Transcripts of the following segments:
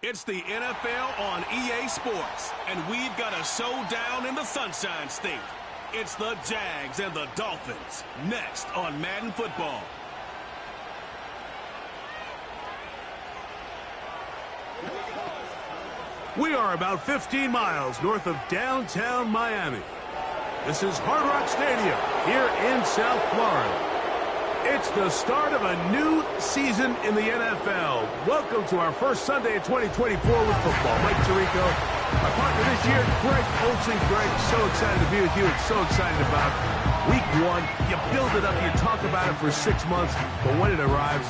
It's the NFL on EA Sports, and we've got a showdown in the Sunshine State. It's the Jags and the Dolphins, next on Madden Football. We are about 15 miles north of downtown Miami. This is Hard Rock Stadium here in South Florida. It's the start of a new season in the NFL. Welcome to our first Sunday in 2024 with football. Mike Tirico, our partner this year, Greg Olsen. Greg, so excited to be with you and so excited about week one. You build it up, you talk about it for 6 months, but when it arrives,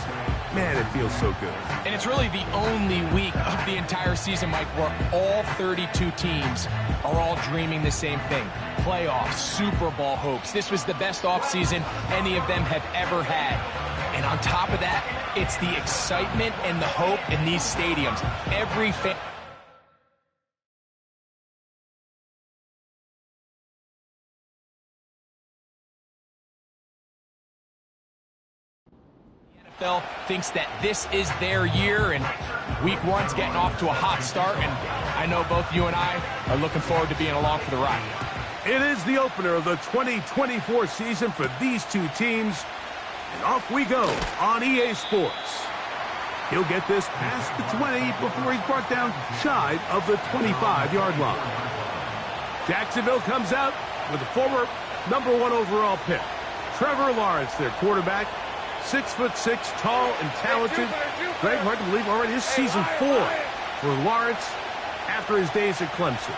man, it feels so good. And it's really the only week of the entire season, Mike, where all 32 teams are all dreaming the same thing. Playoffs, Super Bowl hopes. This was the best offseason any of them have ever had. And on top of that, it's the excitement and the hope in these stadiums. Every fan... NFL thinks that this is their year, and week one's getting off to a hot start, and I know both you and I are looking forward to being along for the ride. It is the opener of the 2024 season for these two teams, and off we go on EA Sports. He'll get this past the 20 before he's brought down shy of the 25-yard line. Jacksonville comes out with a former #1 overall pick, Trevor Lawrence, their quarterback. 6'6", tall and talented. Greg, hard to believe already this season 4 for Lawrence after his days at Clemson.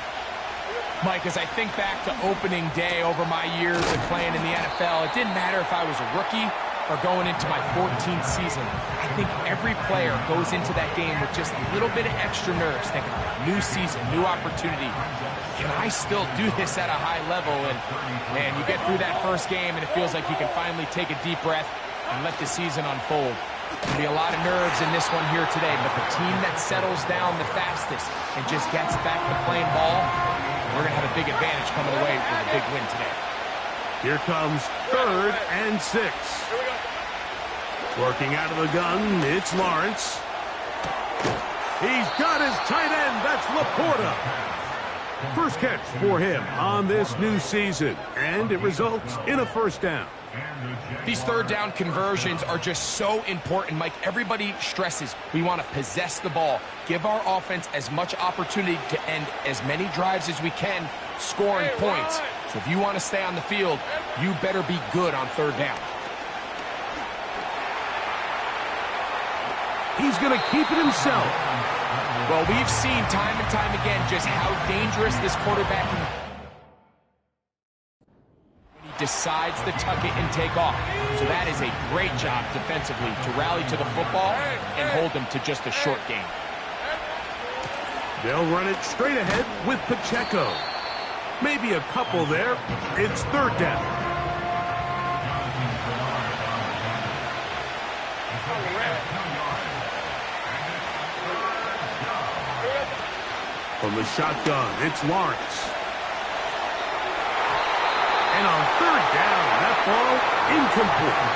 Mike, as I think back to opening day over my years of playing in the NFL, it didn't matter if I was a rookie or going into my 14th season. I think every player goes into that game with just a little bit of extra nerves, thinking, new season, new opportunity. Can I still do this at a high level? And, man, you get through that first game, and it feels like you can finally take a deep breath and let the season unfold. There'll be a lot of nerves in this one here today, but the team that settles down the fastest and just gets back to playing ball, we're going to have a big advantage coming away with a big win today. Here comes 3rd and 6. Working out of the gun, it's Lawrence. He's got his tight end, that's Laporta. First catch for him on this new season, and it results in a first down. These third down conversions are just so important, Mike. Everybody stresses we want to possess the ball, give our offense as much opportunity to end as many drives as we can, scoring points. So if you want to stay on the field, you better be good on third down. He's going to keep it himself. Well, we've seen time and time again just how dangerous this quarterback can be. Decides to tuck it and take off. So that is a great job defensively to rally to the football and hold them to just a short game. They'll run it straight ahead with Pacheco. Maybe a couple there. It's third down. From the shotgun, it's Lawrence. And on third down, that ball incomplete.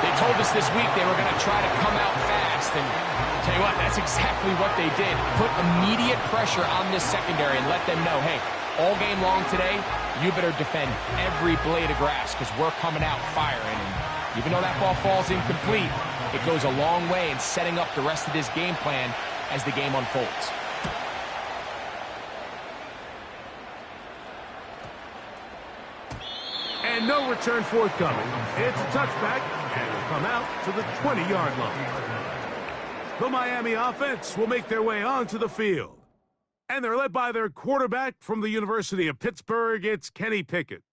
They told us this week they were going to try to come out fast, and tell you what, that's exactly what they did. Put immediate pressure on this secondary and let them know, hey, all game long today, you better defend every blade of grass because we're coming out firing. And even though that ball falls incomplete, it goes a long way in setting up the rest of this game plan as the game unfolds. And no return forthcoming. It's a touchback, and it'll come out to the 20-yard line. The Miami offense will make their way onto the field. And they're led by their quarterback from the University of Pittsburgh. It's Kenny Pickett.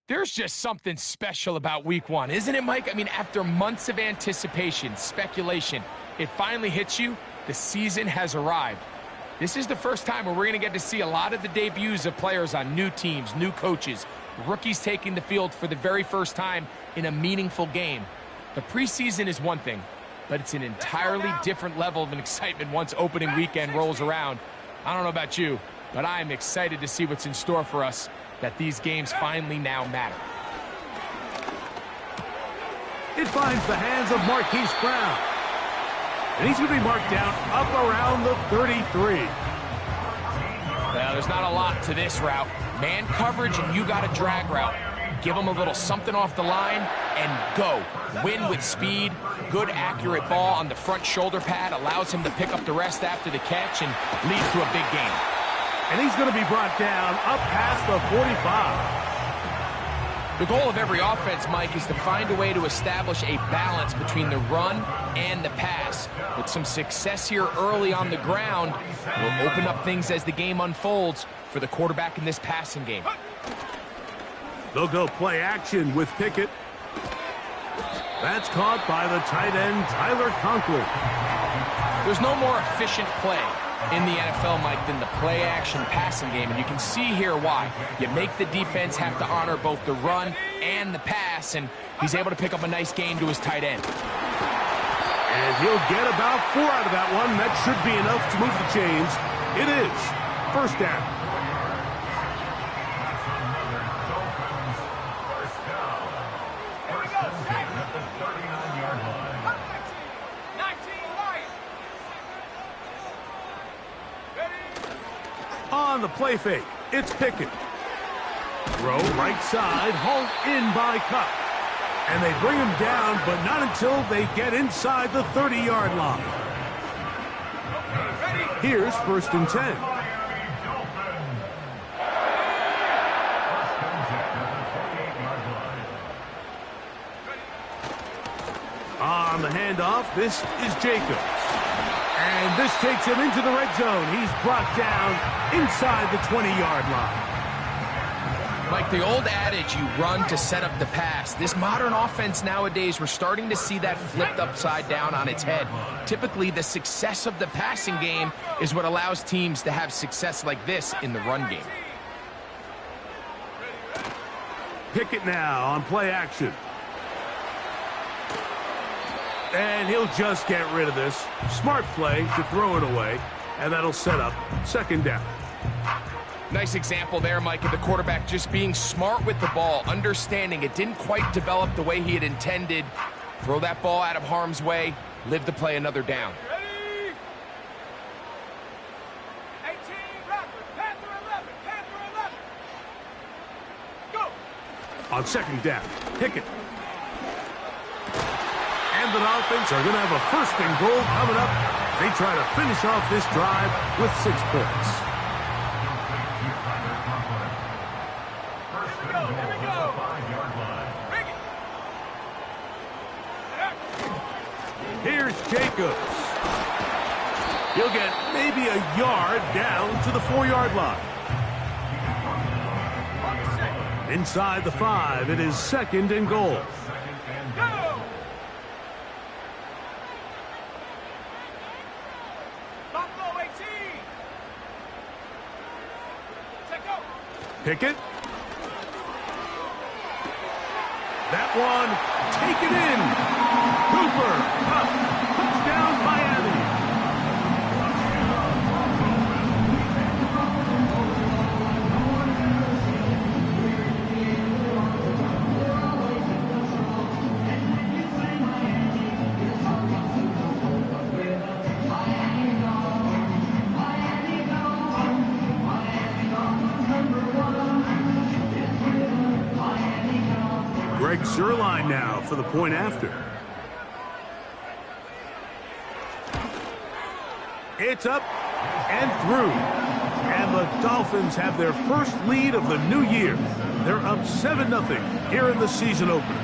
There's just something special about week one, isn't it, Mike? I mean, after months of anticipation, speculation, it finally hits you. The season has arrived. This is the first time where we're going to get to see a lot of the debuts of players on new teams, new coaches, rookies taking the field for the very first time in a meaningful game. The preseason is one thing, but it's an entirely different level of excitement once opening weekend rolls around. I don't know about you, but I'm excited to see what's in store for us, that these games finally now matter. It finds the hands of Marquise Brown. And he's going to be marked down up around the 33. Well, there's not a lot to this route. Man coverage, and you got a drag route. Give him a little something off the line and go. Win with speed. Good, accurate ball on the front shoulder pad. Allows him to pick up the rest after the catch and leads to a big gain. And he's going to be brought down up past the 45. The goal of every offense, Mike, is to find a way to establish a balance between the run and the pass. With some success here early on the ground, will open up things as the game unfolds for the quarterback in this passing game. They'll go play action with Pickett. That's caught by the tight end, Tyler Conklin. There's no more efficient play in the NFL, Mike, than the play-action passing game, and you can see here why. You make the defense have to honor both the run and the pass, and he's able to pick up a nice gain to his tight end. And he'll get about 4 out of that one. That should be enough to move the chains. It is. First down. On the play fake, it's Pickett. Throw right side, hauled in by Cup. And they bring him down, but not until they get inside the 30-yard line. Here's 1st and 10. On the handoff, this is Jacobs. And this takes him into the red zone. He's brought down inside the 20-yard line. Mike, the old adage, you run to set up the pass. This modern offense nowadays, we're starting to see that flipped upside down on its head. Typically, the success of the passing game is what allows teams to have success like this in the run game. Pickett now on play action. And he'll just get rid of this. Smart play to throw it away, and that'll set up 2nd down. Nice example there, Mike, of the quarterback just being smart with the ball, understanding it didn't quite develop the way he had intended. Throw that ball out of harm's way, live to play another down. Ready? 18, Raptor, Panther 11, Panther 11. Go! On 2nd down, Pickett. And the Dolphins are going to have a 1st and goal coming up. They try to finish off this drive with 6 points. Here we go. Bring it. Here's Jacobs. He'll get maybe a yard down to the 4-yard line. Inside the 5, it is 2nd and goal. Go! Buffalo 18. Set go. Pickett. That one, taken in. Cooper, Cup, touchdown Miami. Greg Zuerlein now for the point after. It's up and through. And the Dolphins have their first lead of the new year. They're up 7-0 here in the season opener.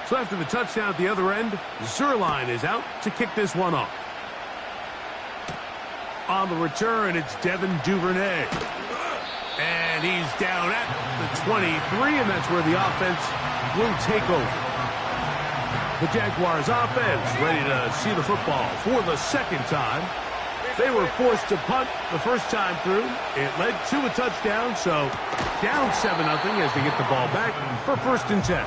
So after the touchdown at the other end, Zuerlein is out to kick this one off. On the return, it's Devin Duvernay. And he's down at the 23, and that's where the offense will take over. The Jaguars offense ready to see the football for the 2nd time. They were forced to punt the first time through. It led to a touchdown, so down 7-0 as they get the ball back for 1st and 10.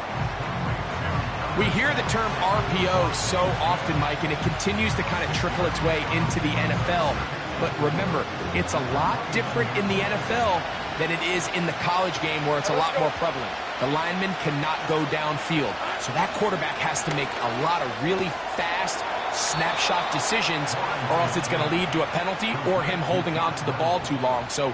We hear the term RPO so often, Mike, and it continues to kind of trickle its way into the NFL. But remember, it's a lot different in the NFL than it is in the college game where it's a lot more prevalent. The lineman cannot go downfield. So that quarterback has to make a lot of really fast snapshot decisions, or else it's going to lead to a penalty or him holding on to the ball too long. So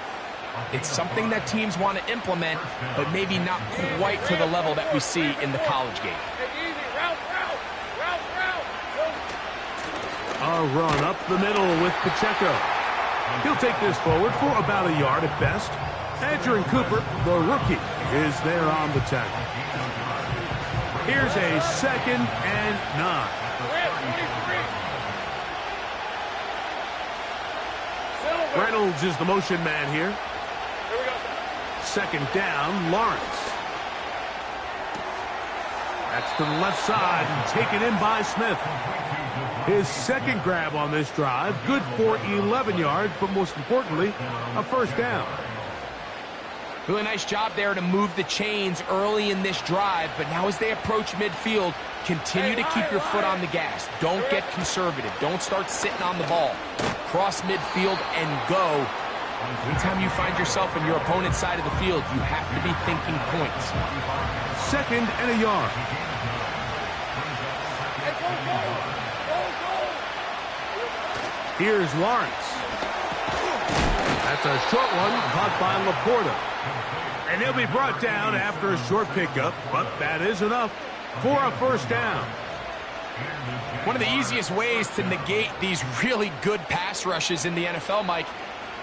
it's something that teams want to implement, but maybe not quite to the level that we see in the college game. A run up the middle with Pacheco. He'll take this forward for about a yard at best. Adrian Cooper, the rookie, is there on the tackle. Here's a 2nd and 9. Reynolds is the motion man here. 2nd down, Lawrence. That's to the left side and taken in by Smith. His 2nd grab on this drive, good for 11 yards, but most importantly, a 1st down. Really nice job there to move the chains early in this drive, but now as they approach midfield, continue to keep your foot on the gas. Don't get conservative. Don't start sitting on the ball. Cross midfield and go. Anytime you find yourself on your opponent's side of the field, you have to be thinking points. 2nd and a yard. Here's Lawrence. That's a short one caught by Laporta. And he'll be brought down after a short pickup, but that is enough for a 1st down. One of the easiest ways to negate these really good pass rushes in the NFL, Mike,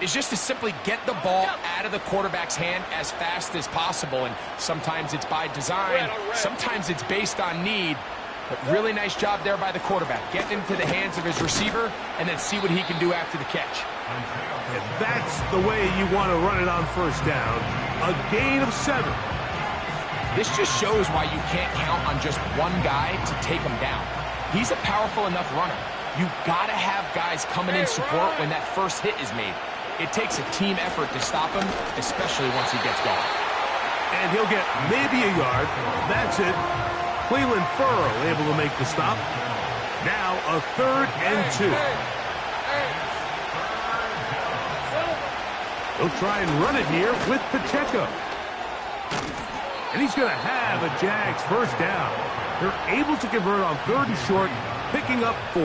is just to simply get the ball out of the quarterback's hand as fast as possible. And sometimes it's by design, sometimes it's based on need. But really nice job there by the quarterback. Get into the hands of his receiver and then see what he can do after the catch. And that's the way you want to run it on 1st down. A gain of 7. This just shows why you can't count on just one guy to take him down. He's a powerful enough runner. You've got to have guys coming in support when that first hit is made. It takes a team effort to stop him, especially once he gets going. And he'll get maybe a yard. That's it. Cleveland Furl able to make the stop. Now a 3rd and 2. He'll try and run it here with Pacheco. And he's going to have a Jags 1st down. They're able to convert on 3rd and short, picking up 4.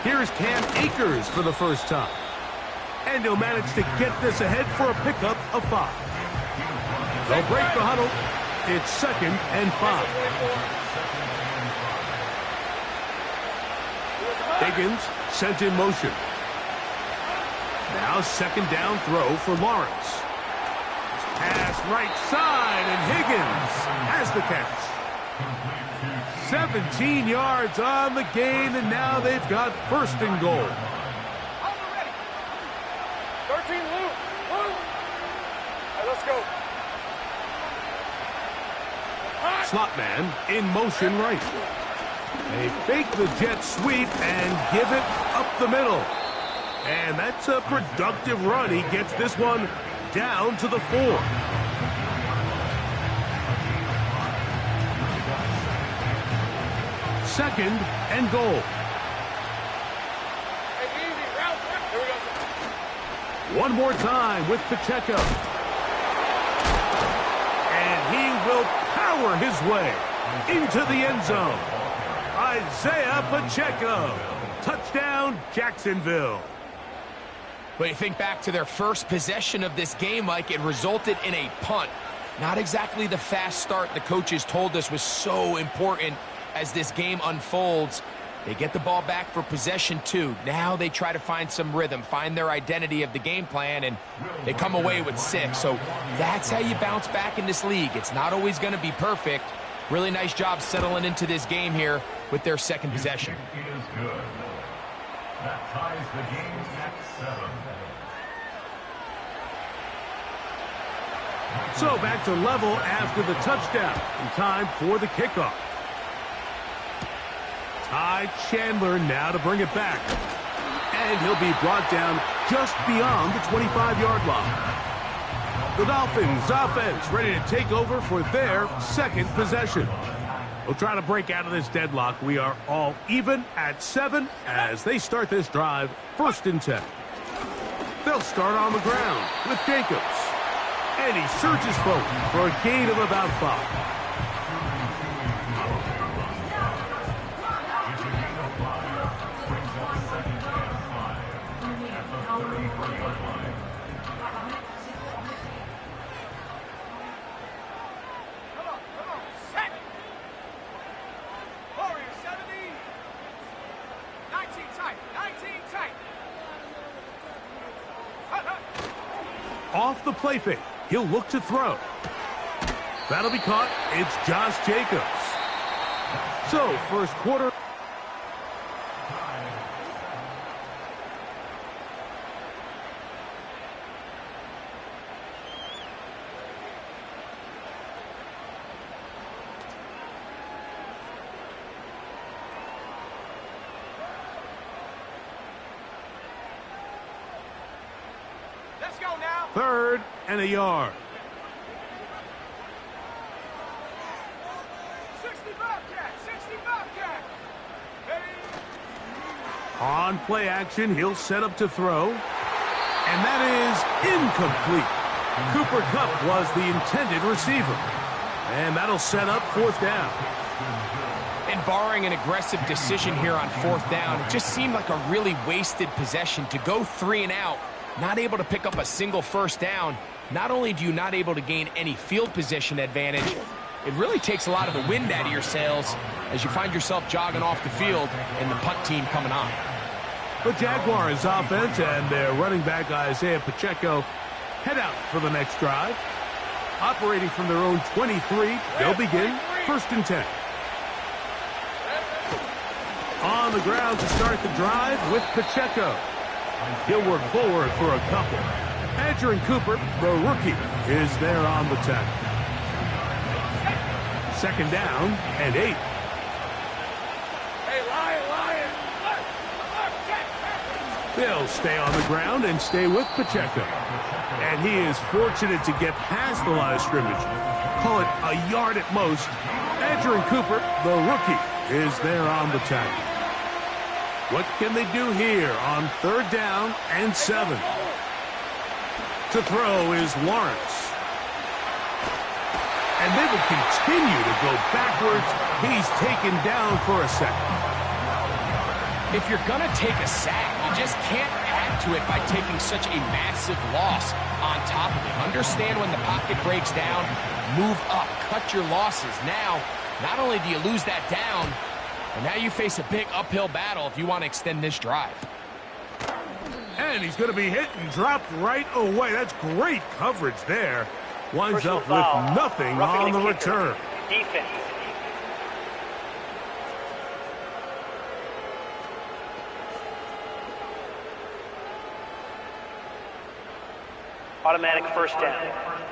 Here's Cam Akers for the first time. And he'll manage to get this ahead for a pickup of 5. They'll break the huddle. It's 2nd and 5. Higgins sent in motion. Now 2nd down throw for Lawrence. Pass right side, and Higgins has the catch. 17 yards on the gain, and now they've got 1st and goal. 13, Lou. All right, let's go. Slot man in motion right. They fake the jet sweep and give it up the middle. And that's a productive run. He gets this one down to the 4. Second and goal. One more time with Pacheco. And he will power his way into the end zone. Isaiah Pacheco. Touchdown, Jacksonville. But you think back to their first possession of this game, Mike, it resulted in a punt. Not exactly the fast start the coaches told us was so important as this game unfolds. They get the ball back for possession 2. Now they try to find some rhythm, find their identity of the game plan, and they come away with 6. So that's how you bounce back in this league. It's not always going to be perfect. Really nice job settling into this game here with their 2nd possession. That ties the game at 7. So back to level after the touchdown. In time for the kickoff. Ty Chandler now to bring it back. And he'll be brought down just beyond the 25-yard line. The Dolphins offense ready to take over for their 2nd possession. We'll try to break out of this deadlock. We are all even at 7 as they start this drive, 1st and 10. They'll start on the ground with Jacobs. And he surges forward for a gain of about 5. Off the play fake, he'll look to throw. That'll be caught. It's Josh Jacobs. So, first quarter. Let's go now. 3rd and a yard. 60 Bobcat, 60 Bobcat. On play action, he'll set up to throw. And that is incomplete. Cooper Kupp was the intended receiver. And that'll set up 4th down. And barring an aggressive decision here on 4th down, it just seemed like a really wasted possession to go 3 and out. Not able to pick up a single 1st down. Not only do you not able to gain any field position advantage, it really takes a lot of the wind out of your sails as you find yourself jogging off the field and the punt team coming on. The Jaguars offense and their running back Isaiah Pacheco head out for the next drive. Operating from their own 23, they'll begin 1st and 10. On the ground to start the drive with Pacheco. He'll work forward for a couple. Adrian Cooper, the rookie, is there on the tackle. 2nd down and 8. Hey, Lion! They'll stay on the ground and stay with Pacheco. And he is fortunate to get past the line of scrimmage. Call it a yard at most. Adrian Cooper, the rookie, is there on the tackle. What can they do here on 3rd down and 7? To throw is Lawrence. And they will continue to go backwards. He's taken down for a sack. If you're going to take a sack, you just can't add to it by taking such a massive loss on top of it. Understand when the pocket breaks down, move up, cut your losses. Now, not only do you lose that down, but now you face a big uphill battle if you want to extend this drive. And he's going to be hit and dropped right away. That's great coverage there. Winds up with nothing on the return. Defense. Automatic 1st down.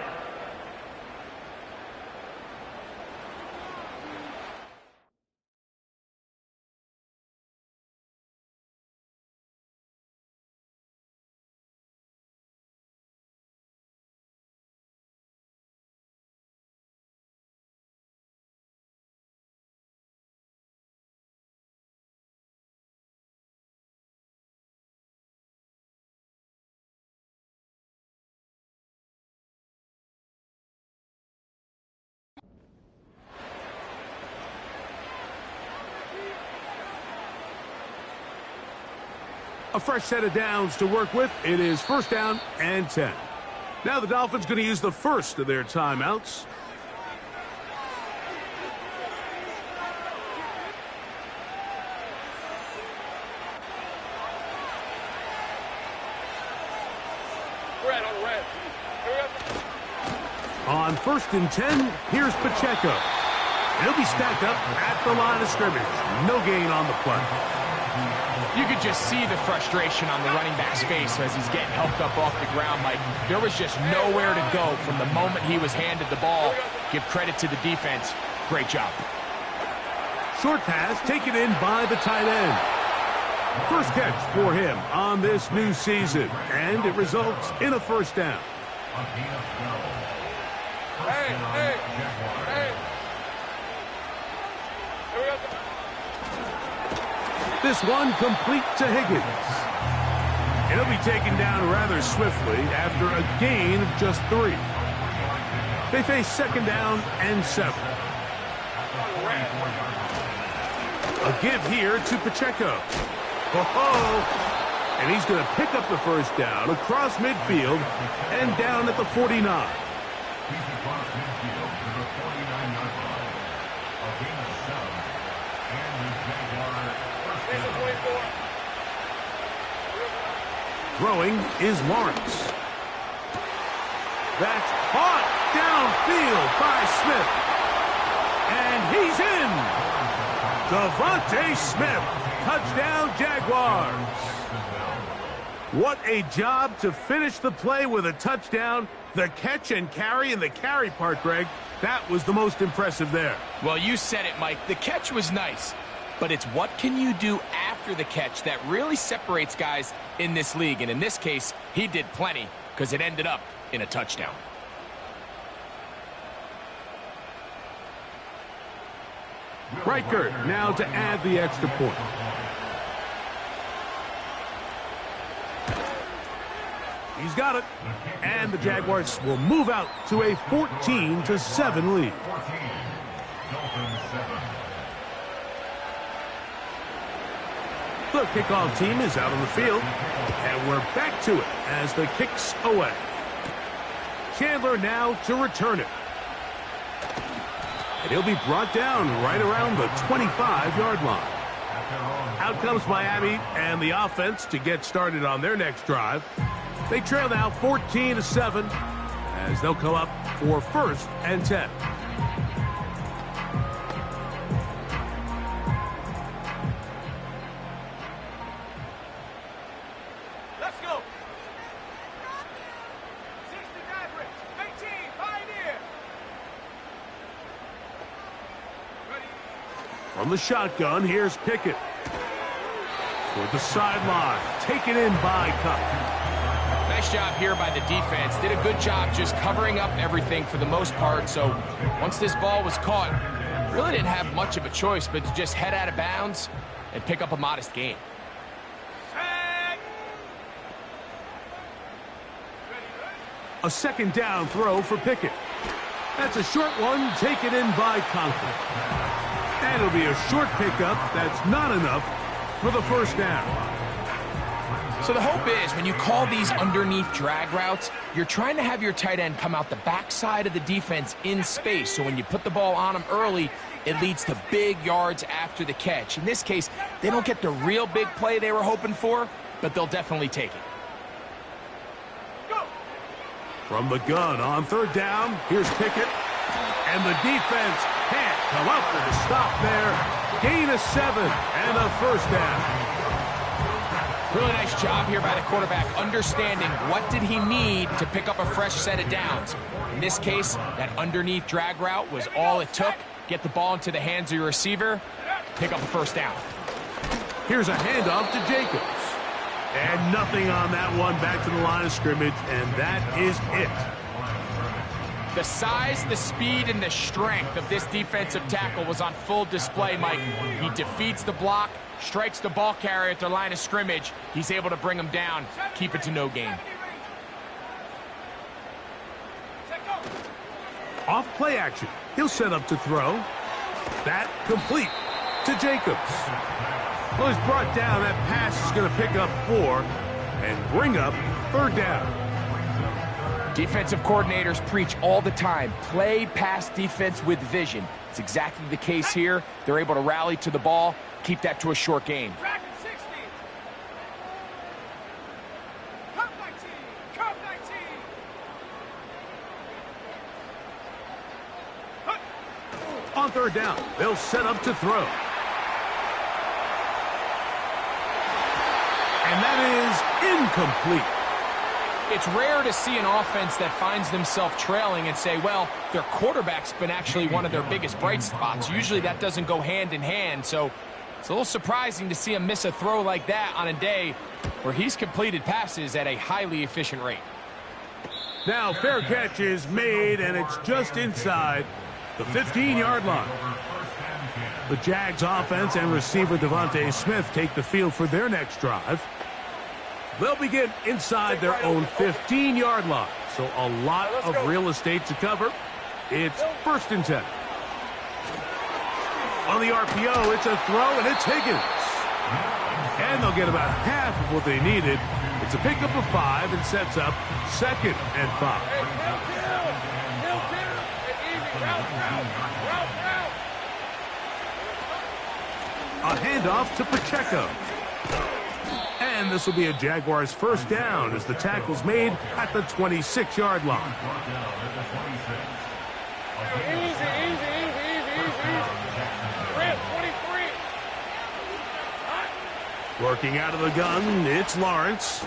A fresh set of downs to work with. It is 1st down and 10. Now the Dolphins going to use the first of their timeouts. Red on red. Hurry up. On 1st and 10, here's Pacheco. He'll be stacked up at the line of scrimmage. No gain on the play. You could just see the frustration on the running back's face as he's getting helped up off the ground. Like, there was just nowhere to go from the moment he was handed the ball. Give credit to the defense. Great job. Short pass taken in by the tight end. First catch for him on this new season, and it results in a 1st down. Hey! This one complete to Higgins. And he'll be taken down rather swiftly after a gain of just 3. They face 2nd down and 7. A give here to Pacheco. And he's going to pick up the 1st down across midfield and down at the 49. Throwing is Lawrence. That's caught downfield by Smith. And he's in. Devontae Smith. Touchdown, Jaguars. What a job to finish the play with a touchdown. The catch and carry, and the carry part, Greg, that was the most impressive there. Well, you said it, Mike. The catch was nice, but it's what can you do after the catch that really separates guys in this league. And in this case, he did plenty because it ended up in a touchdown. Reichert now to add the extra point. He's got it. And the Jaguars will move out to a 14-7 lead. The kickoff team is out on the field. And we're back to it as the kick's away. Chandler now to return it. And he'll be brought down right around the 25-yard line. Out comes Miami and the offense to get started on their next drive. They trail now 14-7 as they'll come up for 1st and 10. Let's go. 60 Mavericks, 18 Pioneer. Ready. From the shotgun, here's Pickett. Toward the sideline, taken in by Cup. Nice job here by the defense. Did a good job just covering up everything for the most part. So once this ball was caught, really didn't have much of a choice but to just head out of bounds and pick up a modest gain. A 2nd down throw for Pickett. That's a short one taken in by Conklin. And it'll be a short pickup. That's not enough for the 1st down. So the hope is when you call these underneath drag routes, you're trying to have your tight end come out the backside of the defense in space. So when you put the ball on him early, it leads to big yards after the catch. In this case, they don't get the real big play they were hoping for, but they'll definitely take it. From the gun on 3rd down, here's Pickett. And the defense can't come up with a stop there. Gain of 7 and a 1st down. Really nice job here by the quarterback, understanding what did he need to pick up a fresh set of downs. In this case, that underneath drag route was all it took. Get the ball into the hands of your receiver, pick up a 1st down. Here's a handoff to Jacobs. And nothing on that one, back to the line of scrimmage, and that is it. The size, the speed, and the strength of this defensive tackle was on full display, Mike. He defeats the block, strikes the ball carrier at their line of scrimmage. He's able to bring him down, keep it to no gain. Off play action. He'll set up to throw. That complete to Jacobs. Well, he's brought down. That pass is going to pick up 4 and bring up 3rd down. Defensive coordinators preach all the time, play pass defense with vision. It's exactly the case here. They're able to rally to the ball, keep that to a short gain. On 3rd down, they'll set up to throw. And that is incomplete. It's rare to see an offense that finds themselves trailing and say, well, their quarterback's been actually one of their biggest bright spots. Usually that doesn't go hand in hand, so it's a little surprising to see him miss a throw like that on a day where he's completed passes at a highly efficient rate. Now fair catch is made, and it's just inside the 15-yard line. The Jags offense and receiver Devontae Smith take the field for their next drive. They'll begin inside their own 15-yard line, so a lot of real estate to cover. It's 1st and 10. On the RPO, it's a throw, and it's Higgins. And they'll get about half of what they needed. It's a pickup of 5 and sets up 2nd and 5. A handoff to Pacheco. And this will be a Jaguars 1st down as the tackle's made at the 26-yard line. Working out of the gun, it's Lawrence.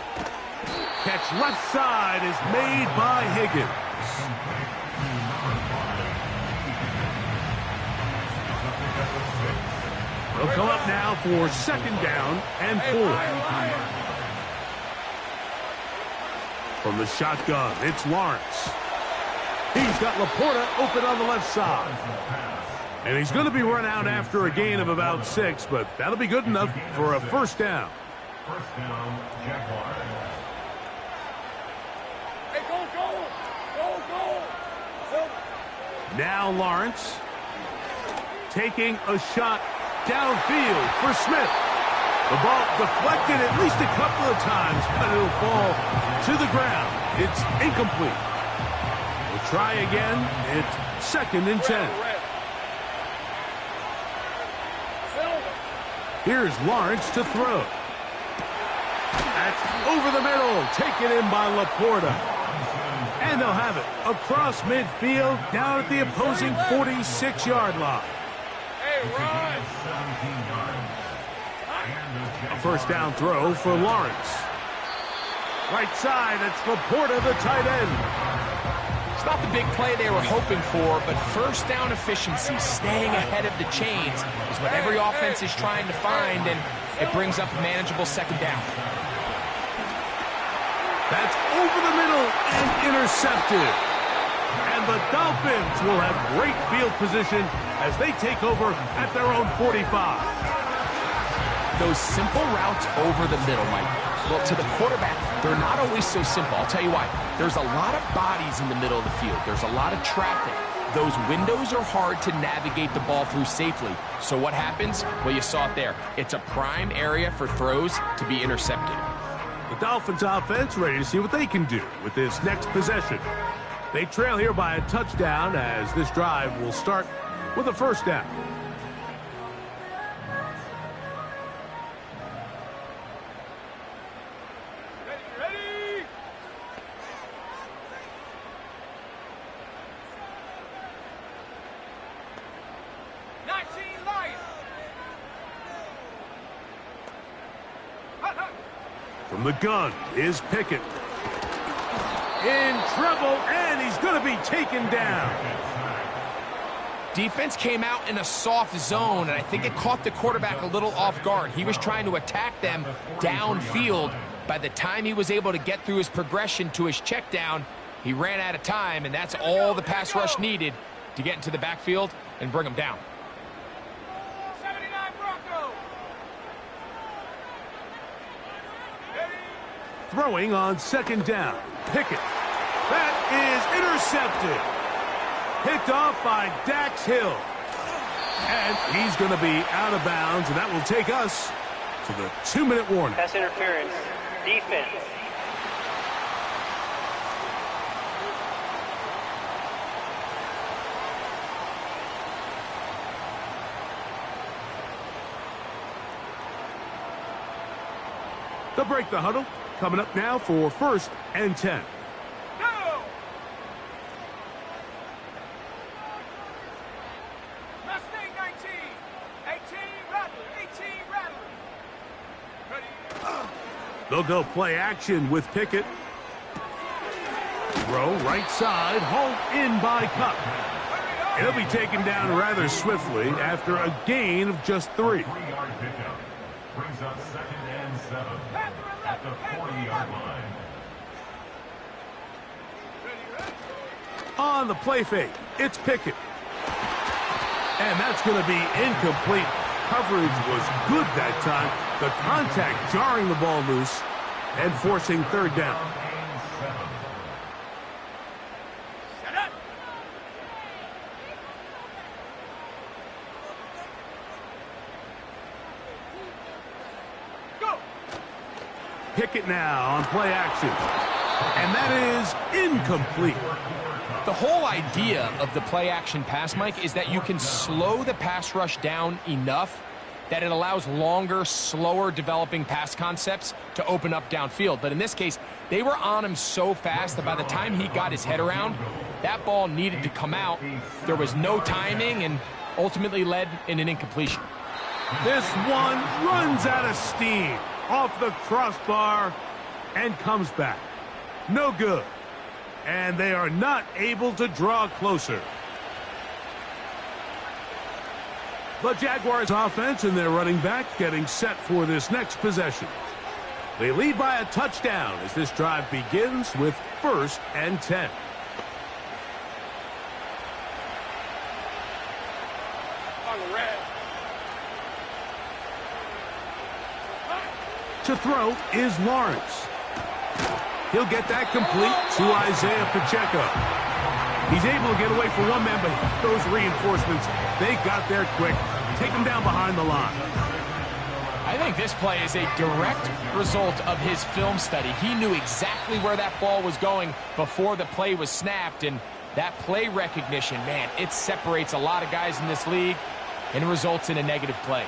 Catch left side is made by Higgins. They'll come up now for 2nd down and 4. From the shotgun, it's Lawrence. He's got Laporta open on the left side. And he's going to be run out after a gain of about 6, but that'll be good enough for a 1st down. 1st down, Jaguars. Hey, go. Now Lawrence taking a shot downfield for Smith. The ball deflected at least a couple of times, but it'll fall to the ground. It's incomplete. We'll try again. It's 2nd and 10. Here's Lawrence to throw. That's over the middle, taken in by Laporta. And they'll have it across midfield, down at the opposing 46-yard line. Hey, run! A 1st down throw for Lawrence. Right side, it's Laporta, the tight end. It's not the big play they were hoping for, but 1st down efficiency, staying ahead of the chains, is what every offense is trying to find, and it brings up a manageable 2nd down. That's over the middle and intercepted. And the Dolphins will have great field position as they take over at their own 45. Those simple routes over the middle, Mike. Well, to the quarterback, they're not always so simple. I'll tell you why. There's a lot of bodies in the middle of the field. There's a lot of traffic. Those windows are hard to navigate the ball through safely. So what happens? Well, you saw it there. It's a prime area for throws to be intercepted. The Dolphins offense ready to see what they can do with this next possession. They trail here by a touchdown as this drive will start with a 1st down. Ready? From the gun is Pickett. In trouble, and he's going to be taken down. Defense came out in a soft zone, and I think it caught the quarterback a little off guard. He was trying to attack them downfield. By the time he was able to get through his progression to his check down, he ran out of time, and that's all the pass rush needed to get into the backfield and bring him down. 79 Bronco. Throwing on 2nd down. Pickett. That is intercepted. Picked off by Dax Hill. And he's going to be out of bounds, and that will take us to the 2-minute warning. Pass interference. Defense. They'll break the huddle. Coming up now for 1st and 10. Go! Mustang 19. 18 Rattler. 18 Rattler. Ready? They'll go play action with Pickett. Throw right side, hauled in by Cup. He'll be taken down rather swiftly after a gain of just 3. 3-yard pickup. Brings up 2nd and 7 at the 40-yard line. On the play fake, it's Pickett. And that's going to be incomplete. Coverage was good that time. The contact jarring the ball loose and forcing third down. Pickett now on play action. And that is incomplete. The whole idea of the play action pass, Mike, is that you can slow the pass rush down enough that it allows longer, slower developing pass concepts to open up downfield. But in this case, they were on him so fast that by the time he got his head around, that ball needed to come out. There was no timing and ultimately led in an incompletion. This one runs out of steam off the crossbar and comes back. No good. And they are not able to draw closer. The Jaguars offense and their running back getting set for this next possession. They lead by a touchdown as this drive begins with 1st and 10. To throw is Lawrence. He'll get that complete to Isaiah Pacheco. He's able to get away from one man, but those reinforcements, they got there quick. Take him down behind the line. I think this play is a direct result of his film study. He knew exactly where that ball was going before the play was snapped, and that play recognition, man, it separates a lot of guys in this league and results in a negative play.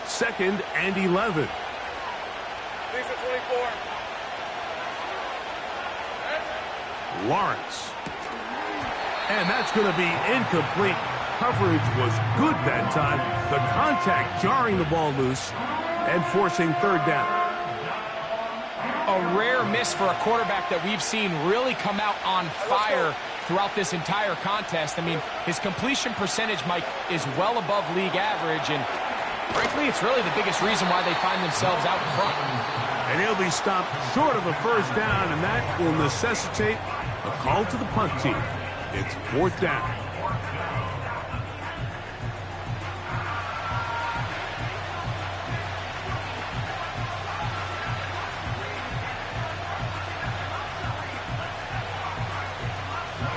Second and 11. Lawrence. And that's going to be incomplete. Coverage was good that time. The contact jarring the ball loose and forcing third down. A rare miss for a quarterback that we've seen really come out on fire throughout this entire contest. I mean, his completion percentage, Mike, is well above league average, and frankly, it's really the biggest reason why they find themselves out in front. And he'll be stopped short of a first down, and that will necessitate a call to the punt team. It's 4th down.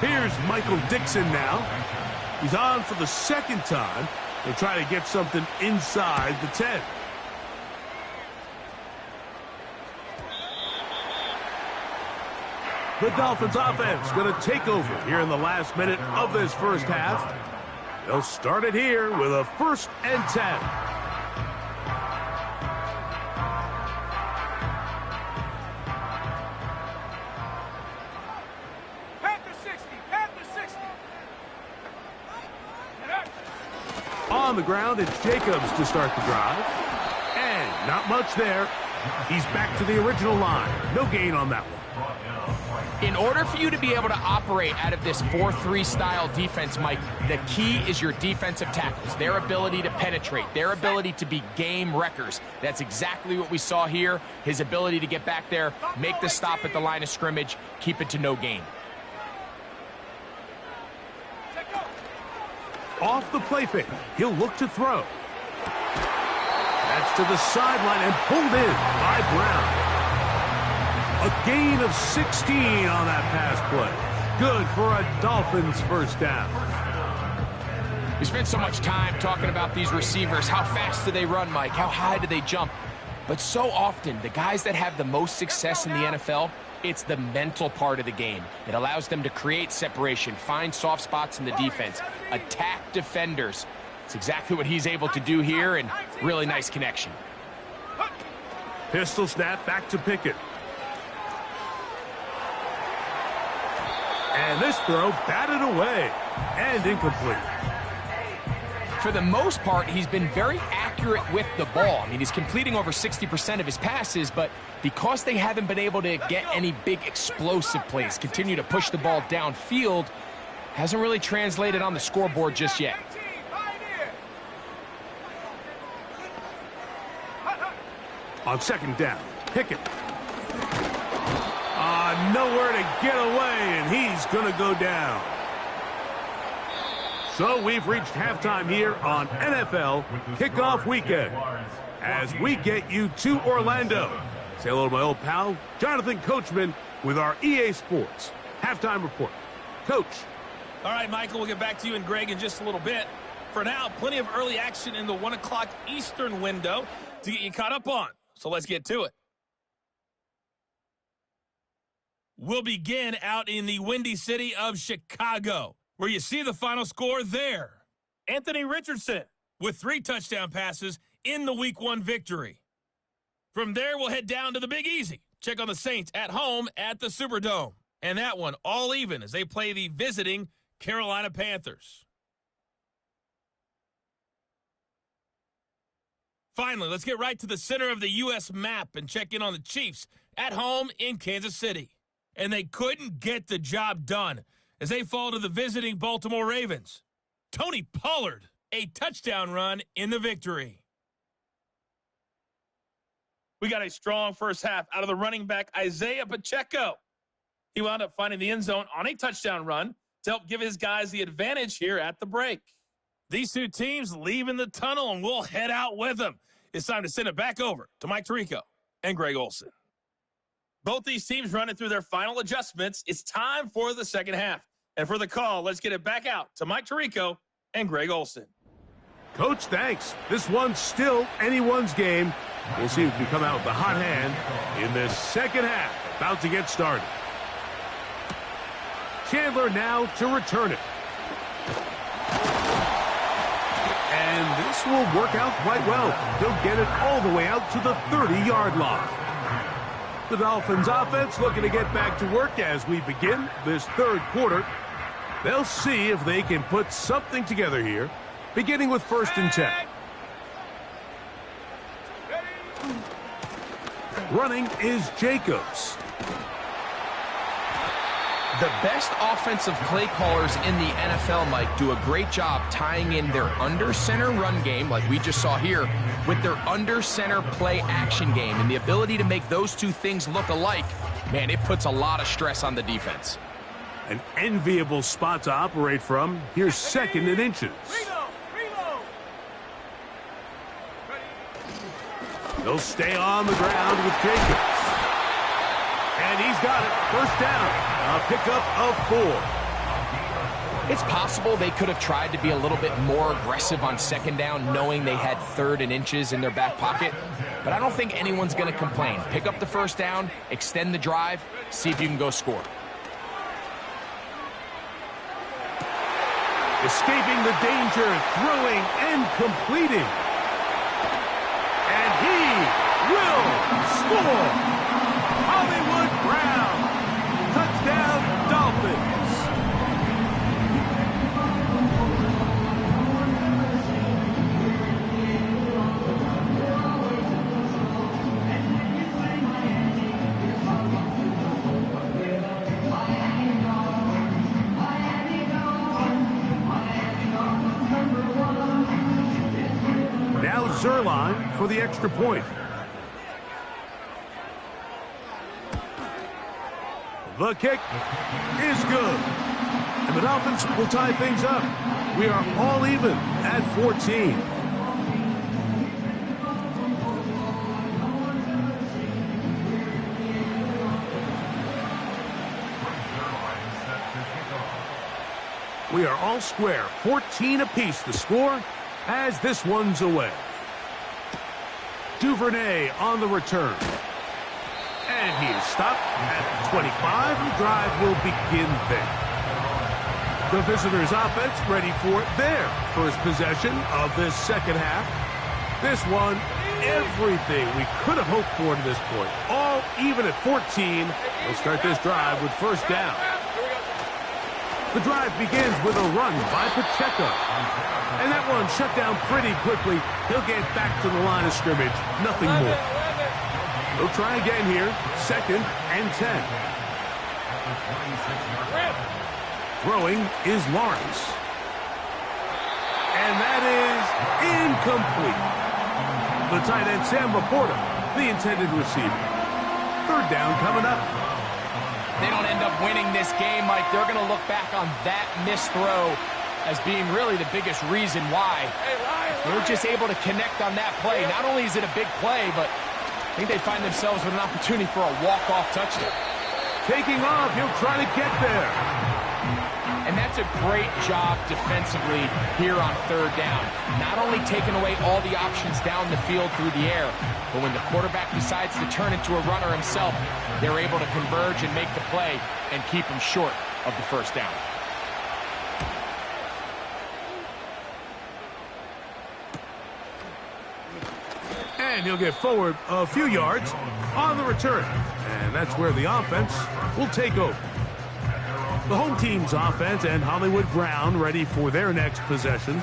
Here's Michael Dixon now. He's on for the second time. They'll try to get something inside the 10. The Dolphins offense going to take over here in the last minute of this first half. They'll start it here with a 1st and 10. On the ground, it's Jacobs to start the drive. And not much there. He's back to the original line. No gain on that one. In order for you to be able to operate out of this 4-3 style defense, Mike, the key is your defensive tackles, their ability to penetrate, their ability to be game wreckers. That's exactly what we saw here. His ability to get back there, make the stop at the line of scrimmage, keep it to no gain. Off the play fake, he'll look to throw. That's to the sideline and pulled in by Brown. A gain of 16 on that pass play. Good for a Dolphins first down. We spent so much time talking about these receivers. How fast do they run, Mike? How high do they jump? But so often, the guys that have the most success in the NFL, it's the mental part of the game. It allows them to create separation, find soft spots in the defense, attack defenders. It's exactly what he's able to do here, and really nice connection. Pistol snap back to Pickett. And this throw batted away and incomplete. For the most part, he's been very accurate with the ball. I mean, he's completing over 60% of his passes, but because they haven't been able to get any big explosive plays, continue to push the ball downfield, hasn't really translated on the scoreboard just yet. On second down, Pickett. got nowhere to get away, and he's going to go down. So we've reached halftime here on NFL Kickoff Weekend as we get you to Orlando. Say hello to my old pal, Jonathan Coachman, with our EA Sports Halftime Report. Coach. All right, Michael, we'll get back to you and Greg in just a little bit. For now, plenty of early action in the 1 o'clock Eastern window to get you caught up on. So let's get to it. We'll begin out in the windy city of Chicago, where you see the final score there. Anthony Richardson with 3 touchdown passes in the Week 1 victory. From there, we'll head down to the Big Easy. Check on the Saints at home at the Superdome. And that one all even as they play the visiting Carolina Panthers. Finally, let's get right to the center of the U.S. map and check in on the Chiefs at home in Kansas City. And they couldn't get the job done as they fall to the visiting Baltimore Ravens. Tony Pollard, a touchdown run in the victory. We got a strong first half out of the running back Isaiah Pacheco. He wound up finding the end zone on a touchdown run to help give his guys the advantage here at the break. These two teams leaving the tunnel, and we'll head out with them. It's time to send it back over to Mike Tirico and Greg Olsen. Both these teams running through their final adjustments. It's time for the second half. And for the call, let's get it back out to Mike Tirico and Greg Olsen. Coach, thanks. This one's still anyone's game. We'll see if we come out with the hot hand in this second half. About to get started. Chandler now to return it. And this will work out quite well. He'll get it all the way out to the 30-yard line. The Dolphins offense looking to get back to work as we begin this third quarter. They'll see if they can put something together here, beginning with 1st and 10. Running is Jacobs. The best offensive play callers in the NFL, Mike, do a great job tying in their under-center run game, like we just saw here, with their under-center play action game. And the ability to make those two things look alike, man, it puts a lot of stress on the defense. An enviable spot to operate from. Here's 2nd and inches. They'll stay on the ground with Jacobs. And he's got it. 1st down. A pickup of 4. It's possible they could have tried to be a little bit more aggressive on 2nd down, knowing they had 3rd and inches in their back pocket. But I don't think anyone's going to complain. Pick up the 1st down, extend the drive, see if you can go score. Escaping the danger, throwing and completing. And he will score. Hollywood Brown. Touchdown, Dolphins. Now Zerline for the extra point. The kick is good. And the Dolphins will tie things up. We are all even at 14. We are all square. 14 apiece the score as this one's away. Duvernay on the return. And he is stopped at the 25. The drive will begin there. The visitors' offense ready for their first possession of this second half. This one, everything we could have hoped for to this point. All even at 14. They'll start this drive with 1st down. The drive begins with a run by Pacheco. And that one shut down pretty quickly. He'll get back to the line of scrimmage. Nothing more. They'll try again here. 2nd and 10. Throwing is Lawrence. And that is incomplete. The tight end, Sam Laporta, the intended receiver. 3rd down coming up. they don't end up winning this game, Mike, they're going to look back on that missed throw as being really the biggest reason why. They were just able to connect on that play. Not only is it a big play, but I think they find themselves with an opportunity for a walk-off touchdown. Taking off, he'll try to get there. And that's a great job defensively here on third down. Not only taking away all the options down the field through the air, but when the quarterback decides to turn into a runner himself, they're able to converge and make the play and keep him short of the first down. And he'll get forward a few yards on the return. And that's where the offense will take over. The home team's offense and Hollywood Brown ready for their next possession.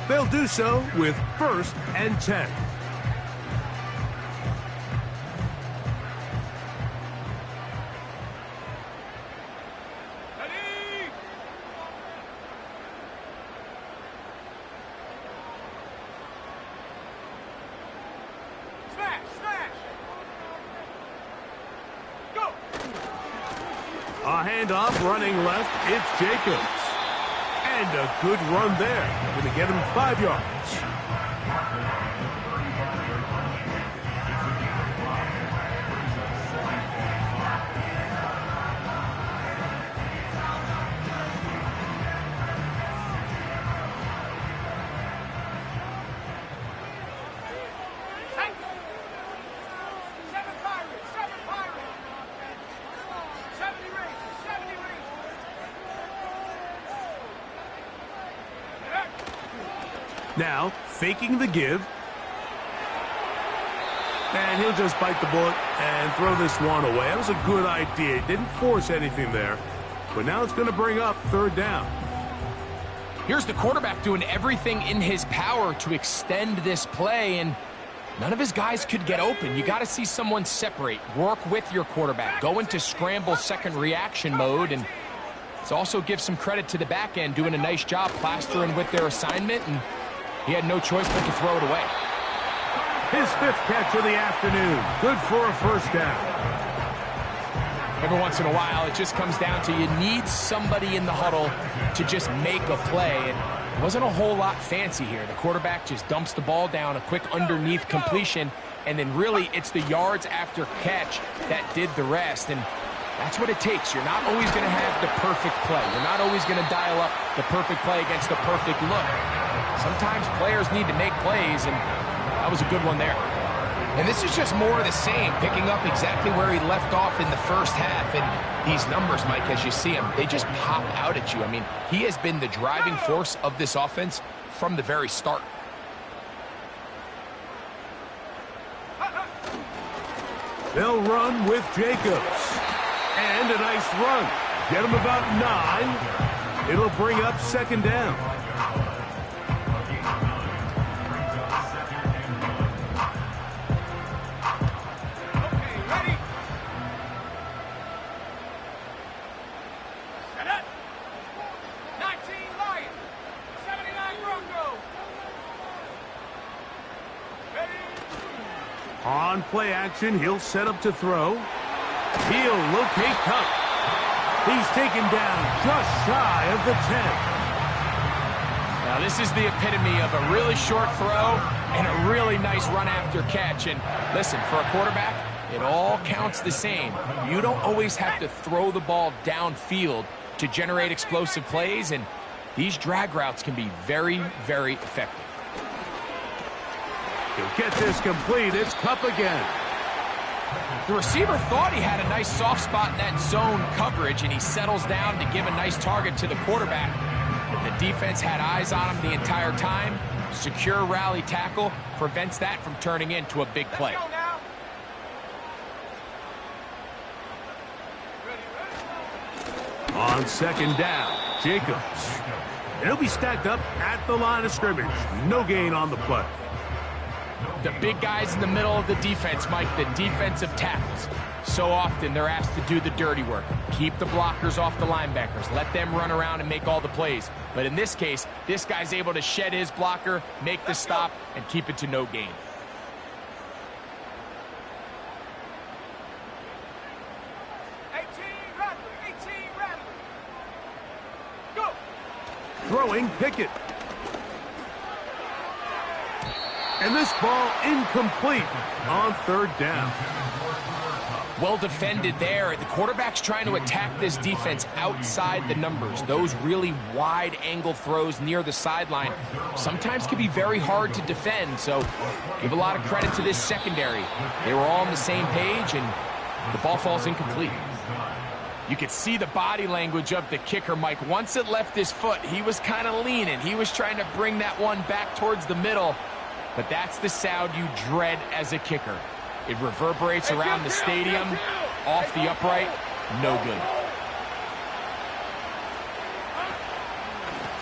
They'll do so with 1st and 10. A handoff running left, it's Jacobs. And a good run there. Going to get him 5 yards. Now, faking the give. And he'll just bite the bullet and throw this one away. That was a good idea. He didn't force anything there. But now it's going to bring up 3rd down. Here's the quarterback doing everything in his power to extend this play, and none of his guys could get open. You got to see someone separate, work with your quarterback, go into scramble second reaction mode, and let's also give some credit to the back end doing a nice job plastering with their assignment, and he had no choice but to throw it away. His 5th catch of the afternoon. Good for a 1st down. Every once in a while, it just comes down to you need somebody in the huddle to just make a play. And it wasn't a whole lot fancy here. The quarterback just dumps the ball down, a quick underneath completion, and then really it's the yards after catch that did the rest. And that's what it takes. You're not always going to have the perfect play. You're not always going to dial up the perfect play against the perfect look. Sometimes players need to make plays, and that was a good one there. And this is just more of the same, picking up exactly where he left off in the first half. And these numbers, Mike, as you see them, they just pop out at you. I mean, he has been the driving force of this offense from the very start. They'll run with Jacobs. And a nice run. Get him about 9. It'll bring up 2nd down. On play action, he'll set up to throw. He'll locate Cup. He's taken down just shy of the 10. Now this is the epitome of a really short throw and a really nice run after catch. And listen, for a quarterback, it all counts the same. You don't always have to throw the ball downfield to generate explosive plays, and these drag routes can be very, very effective. He'll get this complete. It's Cup again. The receiver thought he had a nice soft spot in that zone coverage, and he settles down to give a nice target to the quarterback. But the defense had eyes on him the entire time. Secure rally tackle prevents that from turning into a big play. On 2nd down, Jacobs. And he'll be stacked up at the line of scrimmage. No gain on the play. The big guys in the middle of the defense, Mike, the defensive tackles. So often they're asked to do the dirty work. Keep the blockers off the linebackers. Let them run around and make all the plays. But in this case, this guy's able to shed his blocker, make the stop, and keep it to no gain. throwing Pickett. And this ball incomplete on 3rd down. Well defended there. The quarterback's trying to attack this defense outside the numbers. Those really wide angle throws near the sideline sometimes can be very hard to defend, so give a lot of credit to this secondary. They were all on the same page, and the ball falls incomplete. You could see the body language of the kicker, Mike. Once it left his foot, he was kind of leaning. He was trying to bring that one back towards the middle, but that's the sound you dread as a kicker. It reverberates around the stadium, off the upright, no good.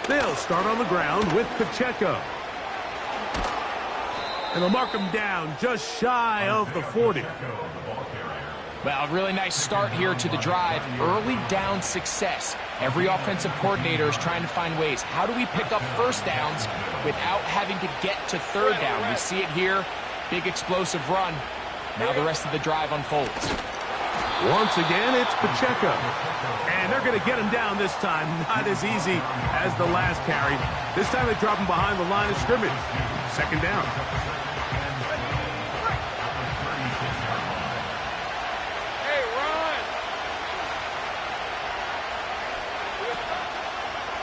They'll start on the ground with Pacheco. And they'll mark him down just shy of the 40. Well, really nice start here to the drive. Early down success. Every offensive coordinator is trying to find ways. How do we pick up first downs without having to get to 3rd down? We see it here. Big explosive run. Now the rest of the drive unfolds. Once again, it's Pacheco. And they're going to get him down this time. Not as easy as the last carry. This time they drop him behind the line of scrimmage. 2nd down. Hey, run!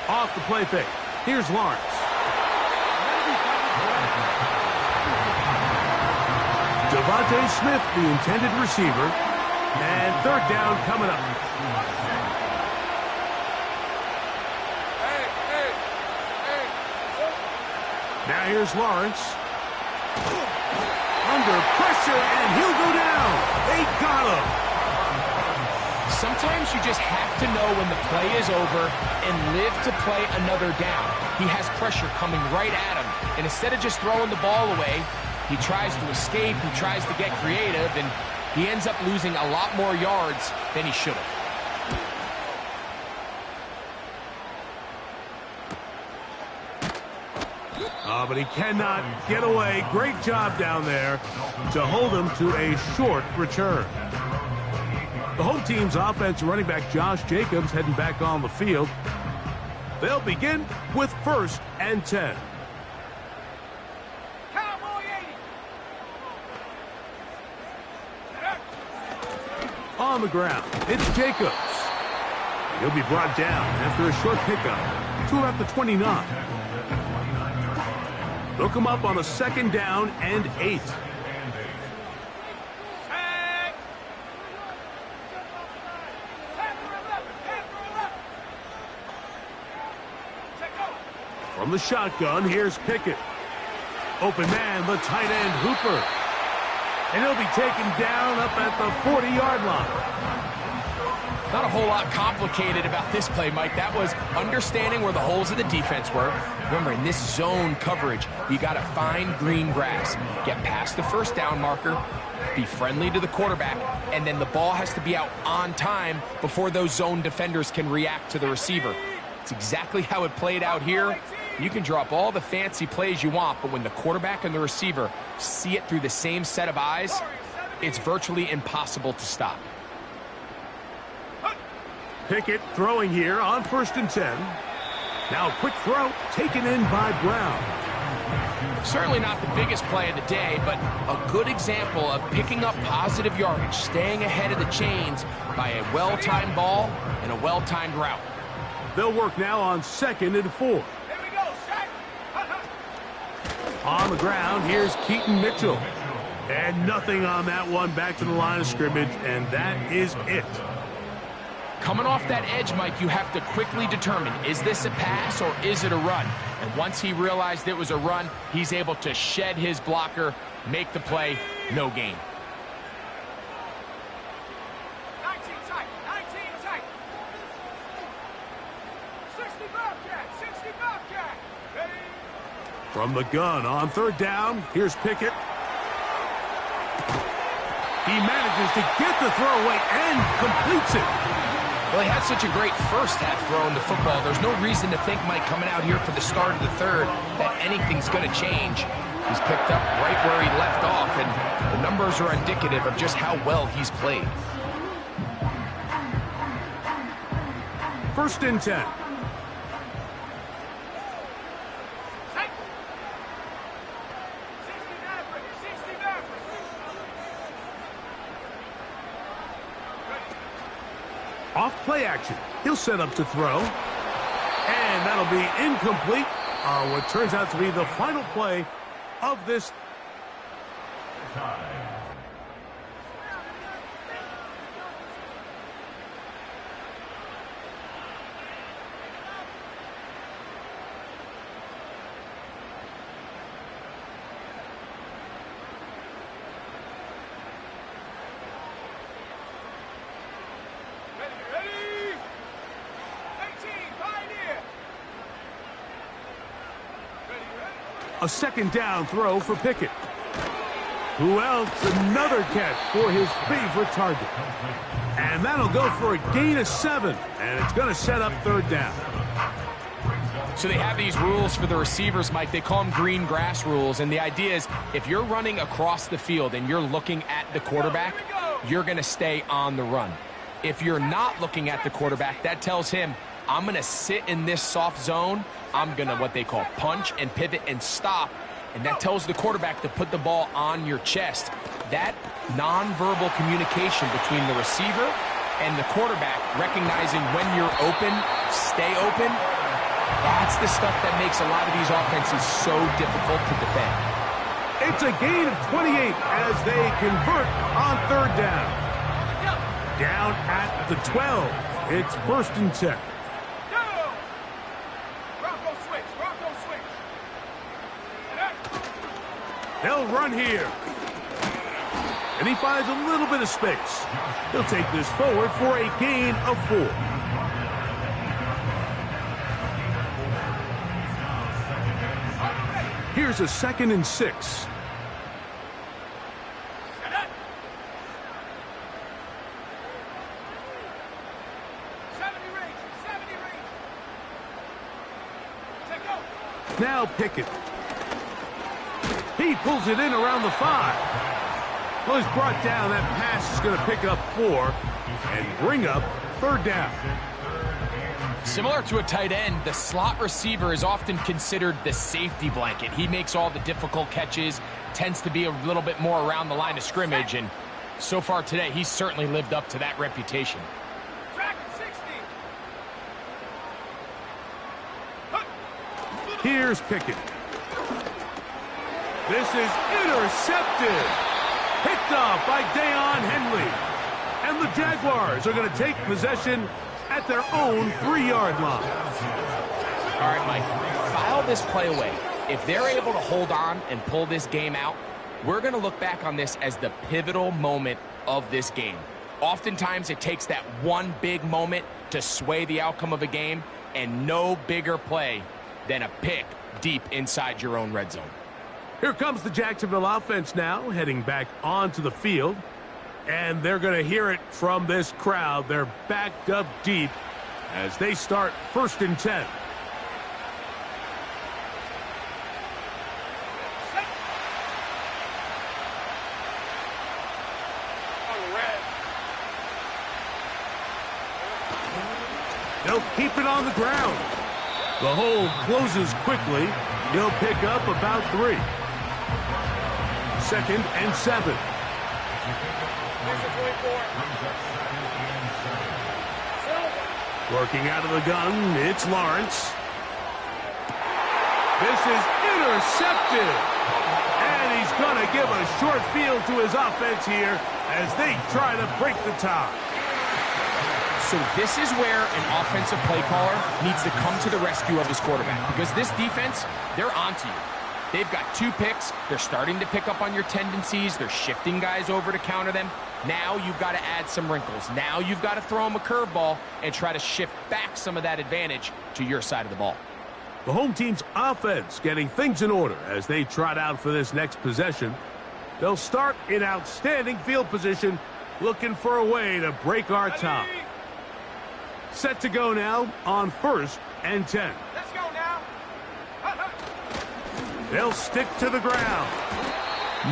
Off the play fake. Here's Lawrence. Devontae Smith, the intended receiver, and 3rd down coming up. Now here's Lawrence. Under pressure, and he'll go down. They got him. Sometimes you just have to know when the play is over and live to play another down. He has pressure coming right at him, and instead of just throwing the ball away, he tries to escape, he tries to get creative, and he ends up losing a lot more yards than he should have. But he cannot get away. Great job down there to hold him to a short return. The home team's offense running back Josh Jacobs heading back on the field. They'll begin with 1st and 10. On the ground, it's Jacobs. He'll be brought down after a short pickup to about the 29. They'll come up on a 2nd down and 8. From the shotgun, here's Pickett. Open man, the tight end Hooper. And he'll be taken down up at the 40-yard line. Not a whole lot complicated about this play, Mike. That was understanding where the holes of the defense were. Remember, in this zone coverage, you got to find green grass. Get past the 1st down marker, be friendly to the quarterback, and then the ball has to be out on time before those zone defenders can react to the receiver. It's exactly how it played out here. You can drop all the fancy plays you want, but when the quarterback and the receiver see it through the same set of eyes, it's virtually impossible to stop. Pickett throwing here on 1st and 10. Now a quick throw taken in by Brown. Certainly not the biggest play of the day, but a good example of picking up positive yardage, staying ahead of the chains by a well-timed ball and a well-timed route. They'll work now on 2nd and 4. On the ground, here's Keaton Mitchell. And nothing on that one, back to the line of scrimmage, and that is it. Coming off that edge, Mike, you have to quickly determine, is this a pass or is it a run? And once he realized it was a run, he's able to shed his blocker, make the play, no gain. 19 tight, 19 tight. 60 Bobcat, 60 Bobcat. Ready? From the gun on 3rd down, here's Pickett. He manages to get the throw away and completes it. Well, he had such a great first half throwing the football. There's no reason to think, Mike, coming out here for the start of the 3rd, that anything's going to change. He's picked up right where he left off, and the numbers are indicative of just how well he's played. 1st and 10. Off play action. He'll set up to throw. And that'll be incomplete. What turns out to be the final play of this. A second down throw for Pickett. Who else? Another catch for his favorite target. And that'll go for a gain of 7. And it's going to set up third down. So they have these rules for the receivers, Mike. They call them green grass rules. And the idea is if you're running across the field and you're looking at the quarterback, you're going to stay on the run. If you're not looking at the quarterback, that tells him, I'm going to sit in this soft zone. I'm going to what they call punch and pivot and stop. And that tells the quarterback to put the ball on your chest. That nonverbal communication between the receiver and the quarterback, recognizing when you're open, stay open, that's the stuff that makes a lot of these offenses so difficult to defend. It's a gain of 28 as they convert on third down. Down at the 12. It's 1st and 10. They'll run here. And he finds a little bit of space. He'll take this forward for a gain of 4. Here's a 2nd and 6. Now Pickett. He pulls it in around the 5. Well, he's brought down. That pass is going to pick up 4 and bring up third down. Similar to a tight end, the slot receiver is often considered the safety blanket. He makes all the difficult catches, tends to be a little bit more around the line of scrimmage, and so far today, he's certainly lived up to that reputation. Here's Pickett. This is intercepted. Picked off by Deion Henley. And the Jaguars are going to take possession at their own 3-yard line. All right, Mike, file this play away. If they're able to hold on and pull this game out, we're going to look back on this as the pivotal moment of this game. Oftentimes, it takes that one big moment to sway the outcome of a game, and no bigger play than a pick deep inside your own red zone. Here comes the Jacksonville offense now, heading back onto the field. And they're going to hear it from this crowd. They're backed up deep as they start 1st and 10. They'll keep it on the ground. The hole closes quickly. He'll pick up about 3. 2nd and 7. Working out of the gun, it's Lawrence. This is intercepted. And he's going to give a short field to his offense here as they try to break the tie. So this is where an offensive play caller needs to come to the rescue of his quarterback, because this defense, they're onto you. They've got 2 picks. They're starting to pick up on your tendencies. They're shifting guys over to counter them. Now you've got to add some wrinkles. Now you've got to throw them a curveball and try to shift back some of that advantage to your side of the ball. The home team's offense getting things in order as they trot out for this next possession. They'll start in outstanding field position, looking for a way to break our tie. Set to go now on 1st and 10. Let's go now. They'll stick to the ground.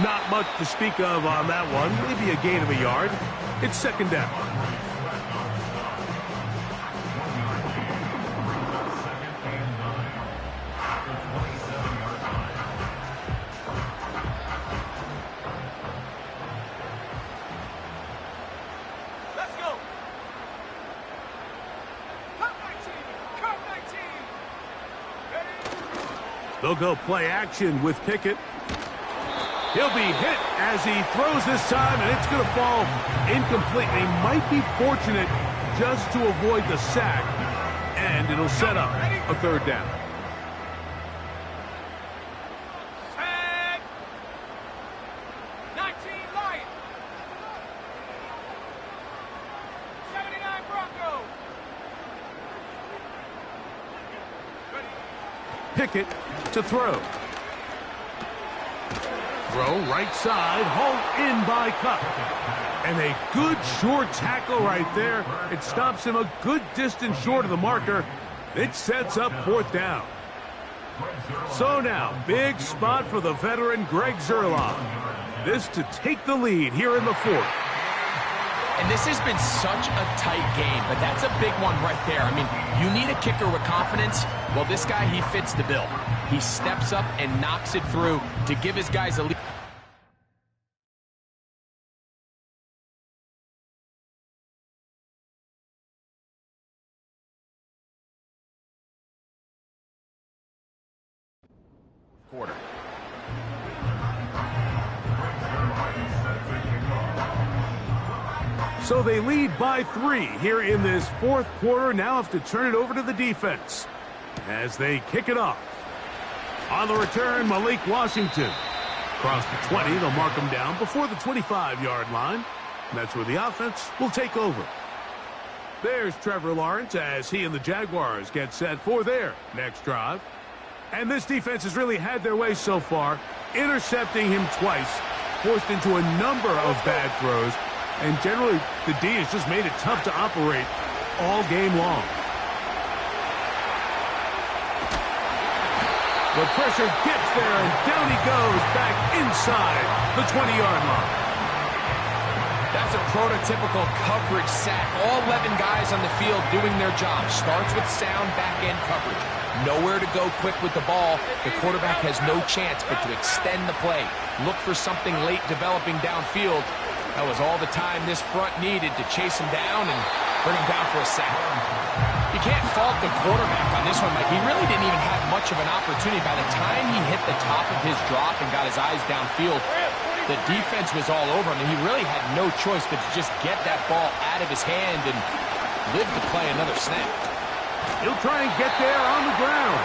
Not much to speak of on that one. Maybe a gain of a yard. It's 2nd down. Let's go. They'll go play action with Pickett. He'll be hit as he throws this time, and it's going to fall incomplete. They might be fortunate just to avoid the sack, and it'll set up a third down. Set. 19 Lions. 79 Broncos. Pickett to throw. Throw right side, hauled in by Cup. And a good short tackle right there. It stops him a good distance short of the marker. It sets up fourth down. So now, big spot for the veteran Greg Zerloff. This to take the lead here in the fourth. And this has been such a tight game, but that's a big one right there. I mean, you need a kicker with confidence. Well, this guy, he fits the bill. He steps up and knocks it through to give his guys a lead. Quarter. So they lead by 3 here in this fourth quarter. Now have to turn it over to the defense as they kick it off. On the return, Malik Washington. Across the 20, they'll mark him down before the 25-yard line. And that's where the offense will take over. There's Trevor Lawrence as he and the Jaguars get set for their next drive. And this defense has really had their way so far, intercepting him twice, forced into a number of bad throws, and generally the D has just made it tough to operate all game long. The pressure gets there, and down he goes back inside the 20-yard line. That's a prototypical coverage sack. All 11 guys on the field doing their job. Starts with sound back-end coverage. Nowhere to go quick with the ball. The quarterback has no chance but to extend the play. Look for something late developing downfield. That was all the time this front needed to chase him down and bring him down for a sack. You can't fault the quarterback on this one, Mike. He really didn't even have much of an opportunity. By the time he hit the top of his drop and got his eyes downfield, the defense was all over him. He really had no choice but to just get that ball out of his hand and live to play another snap. He'll try and get there on the ground.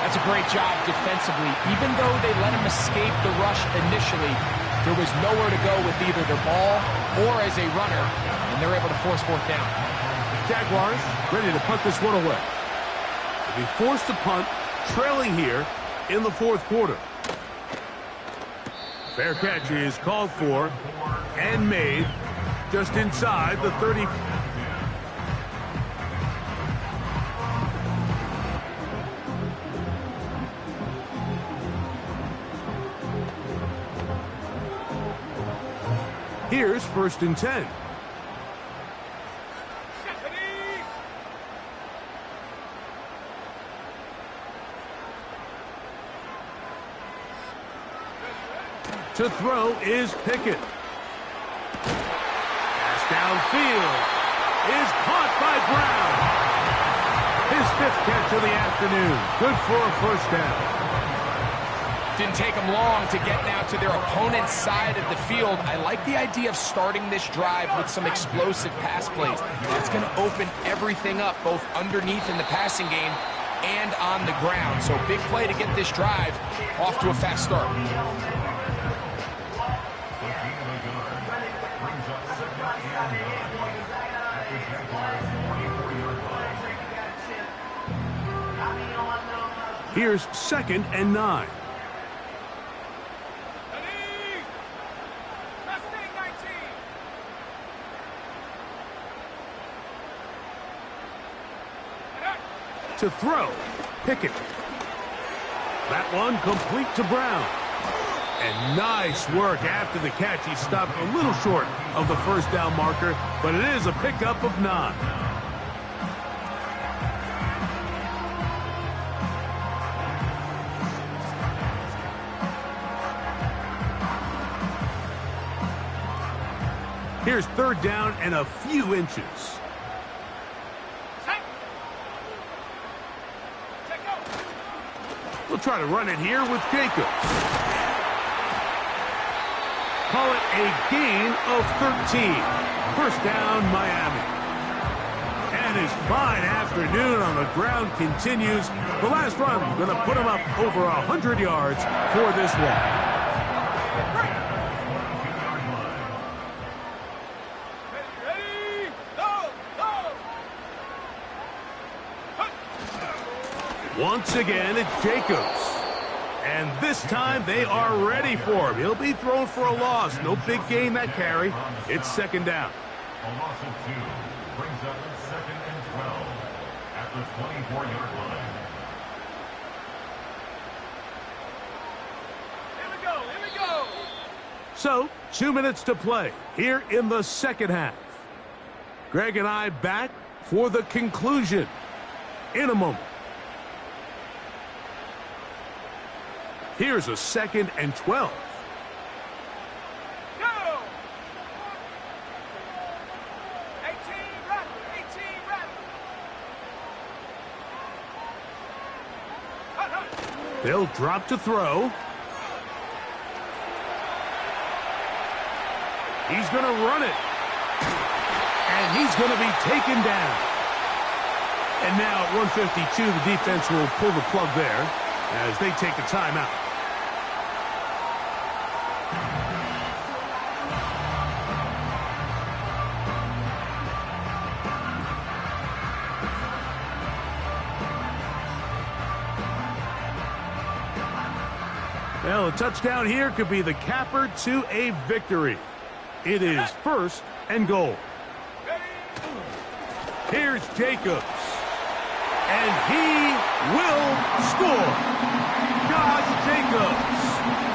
That's a great job defensively. Even though they let him escape the rush initially, there was nowhere to go with either their ball or as a runner, and they're able to force fourth down. Jaguars ready to punt this one away. They'll be forced to punt, trailing here in the fourth quarter. Fair catch is called for and made just inside the 30. Here's 1st and 10. To throw is Pickett. Pass downfield is caught by Brown. His 5th catch of the afternoon. Good for a first down. Didn't take them long to get now to their opponent's side of the field. I like the idea of starting this drive with some explosive pass plays. That's going to open everything up, both underneath in the passing game and on the ground. So big play to get this drive off to a fast start. Here's 2nd and 9. To throw, Pickett. That one complete to Brown. And nice work after the catch. He stopped a little short of the first down marker, but it is a pickup of 9. Here's 3rd down and a few inches. We'll try to run it here with Jacobs. Call it a gain of 13. First down, Miami. And his fine afternoon on the ground continues. The last run going to put him up over 100 yards for this one. Once again, it's Jacobs. And this time, they are ready for him. He'll be thrown for a loss. No big gain that carry. It's second down. A loss of 2 brings up 2nd and 12 at the 24-yard line. Here we go. So, 2 minutes to play here in the second half. Greg and I back for the conclusion in a moment. Here's a 2nd and 12. Go! 18 run. They'll drop to throw. He's going to run it. And he's going to be taken down. And now at 152, the defense will pull the plug there as they take a timeout. Well, a touchdown here could be the capper to a victory. It is 1st and goal. Here's Jacobs. And he will score. Josh Jacobs.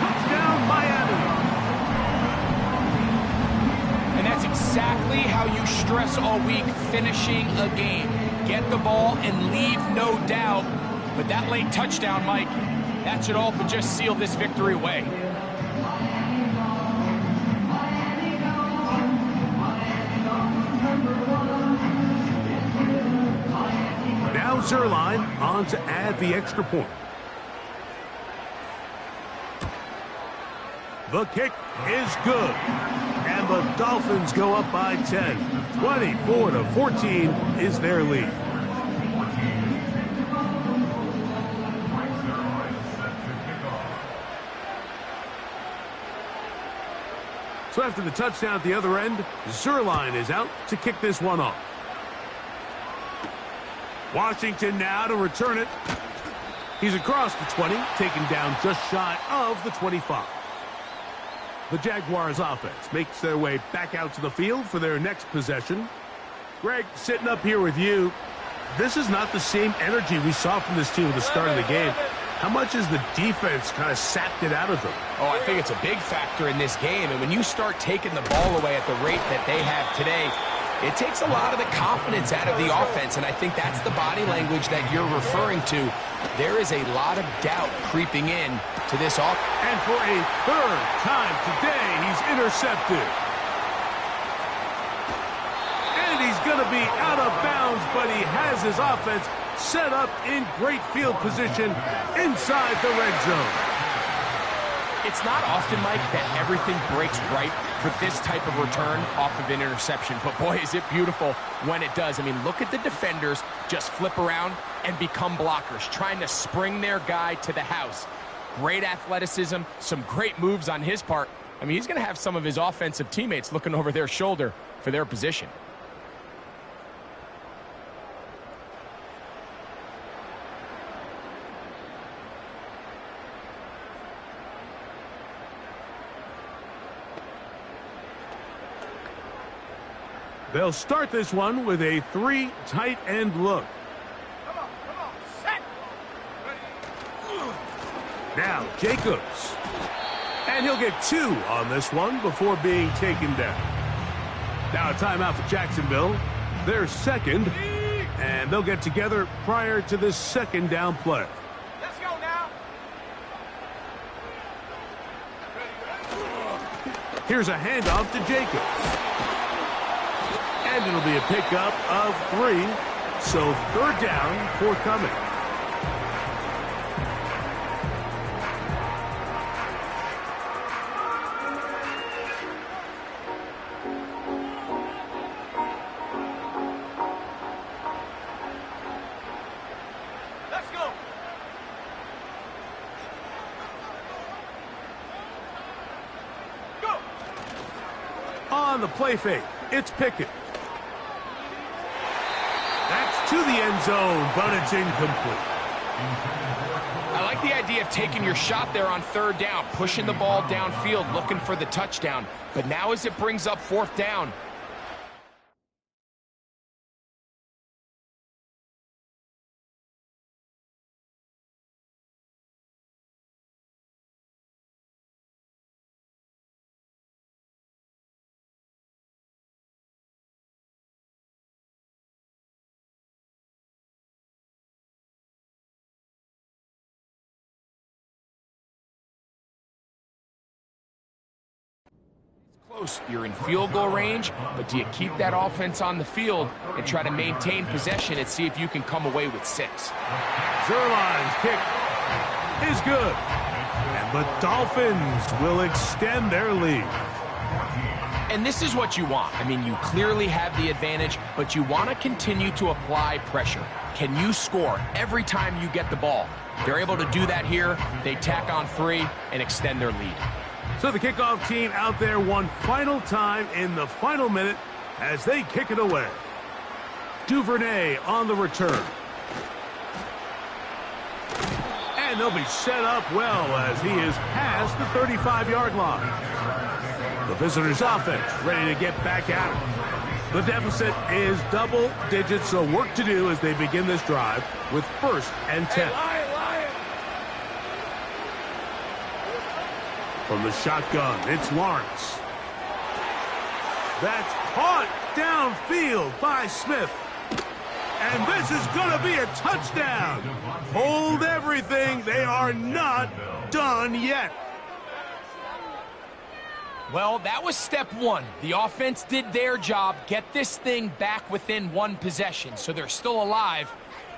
Touchdown, Miami. And that's exactly how you stress all week, finishing a game. Get the ball and leave no doubt. But that late touchdown, Mike, that should all but just seal this victory away. Now Zerline on to add the extra point. The kick is good. And the Dolphins go up by 10. 24-14 is their lead. So after the touchdown at the other end, Zerline is out to kick this one off. Washington now to return it. He's across the 20, taken down just shy of the 25. The Jaguars offense makes their way back out to the field for their next possession. Greg, sitting up here with you, this is not the same energy we saw from this team at the start of the game. How much has the defense kind of sapped it out of them? Oh, I think it's a big factor in this game. And when you start taking the ball away at the rate that they have today, it takes a lot of the confidence out of the offense. And I think that's the body language that you're referring to. There is a lot of doubt creeping in to this offense. And for a third time today, he's intercepted. And he's going to be out of bounds, but he has his offense set up in great field position inside the red zone. It's not often, Mike, that everything breaks right for this type of return off of an interception. But boy, is it beautiful when it does. I mean, look at the defenders just flip around and become blockers, trying to spring their guy to the house. Great athleticism, some great moves on his part. I mean, he's going to have some of his offensive teammates looking over their shoulder for their position. They'll start this one with a 3 tight end look. Come on, set. Now Jacobs. And he'll get 2 on this one before being taken down. Now a timeout for Jacksonville. They're second. And they'll get together prior to this second down play. Let's go now. Here's a handoff to Jacobs. And it'll be a pickup of 3. So third down forthcoming. On the play fake, it's Pickett. That's to the end zone, but it's incomplete. I like the idea of taking your shot there on third down, pushing the ball downfield, looking for the touchdown. But now as it brings up fourth down, close. You're in field goal range, but do you keep that offense on the field and try to maintain possession and see if you can come away with 6? Zerline's kick is good. And the Dolphins will extend their lead. And this is what you want. I mean, you clearly have the advantage, but you want to continue to apply pressure. Can you score every time you get the ball? They're able to do that here. They tack on 3 and extend their lead. So the kickoff team out there one final time in the final minute as they kick it away. Duvernay on the return. And they'll be set up well as he is past the 35-yard line. The visitors' offense ready to get back at it. The deficit is double digits, so work to do as they begin this drive with 1st and 10. From the shotgun, it's Lawrence. That's caught downfield by Smith. And this is going to be a touchdown. Hold everything. They are not done yet. Well, that was step 1. The offense did their job, get this thing back within 1 possession, so they're still alive.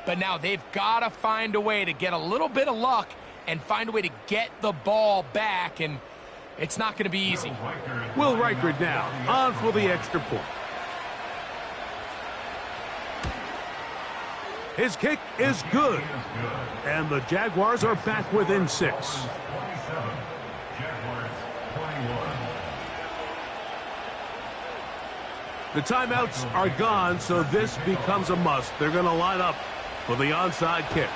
But now they've got to find a way to get a little bit of luck and find a way to get the ball back, and it's not going to be easy. Will Reichard now on for the extra point. His kick is good, and the Jaguars are back within 6. The timeouts are gone, so this becomes a must. They're going to line up for the onside kick.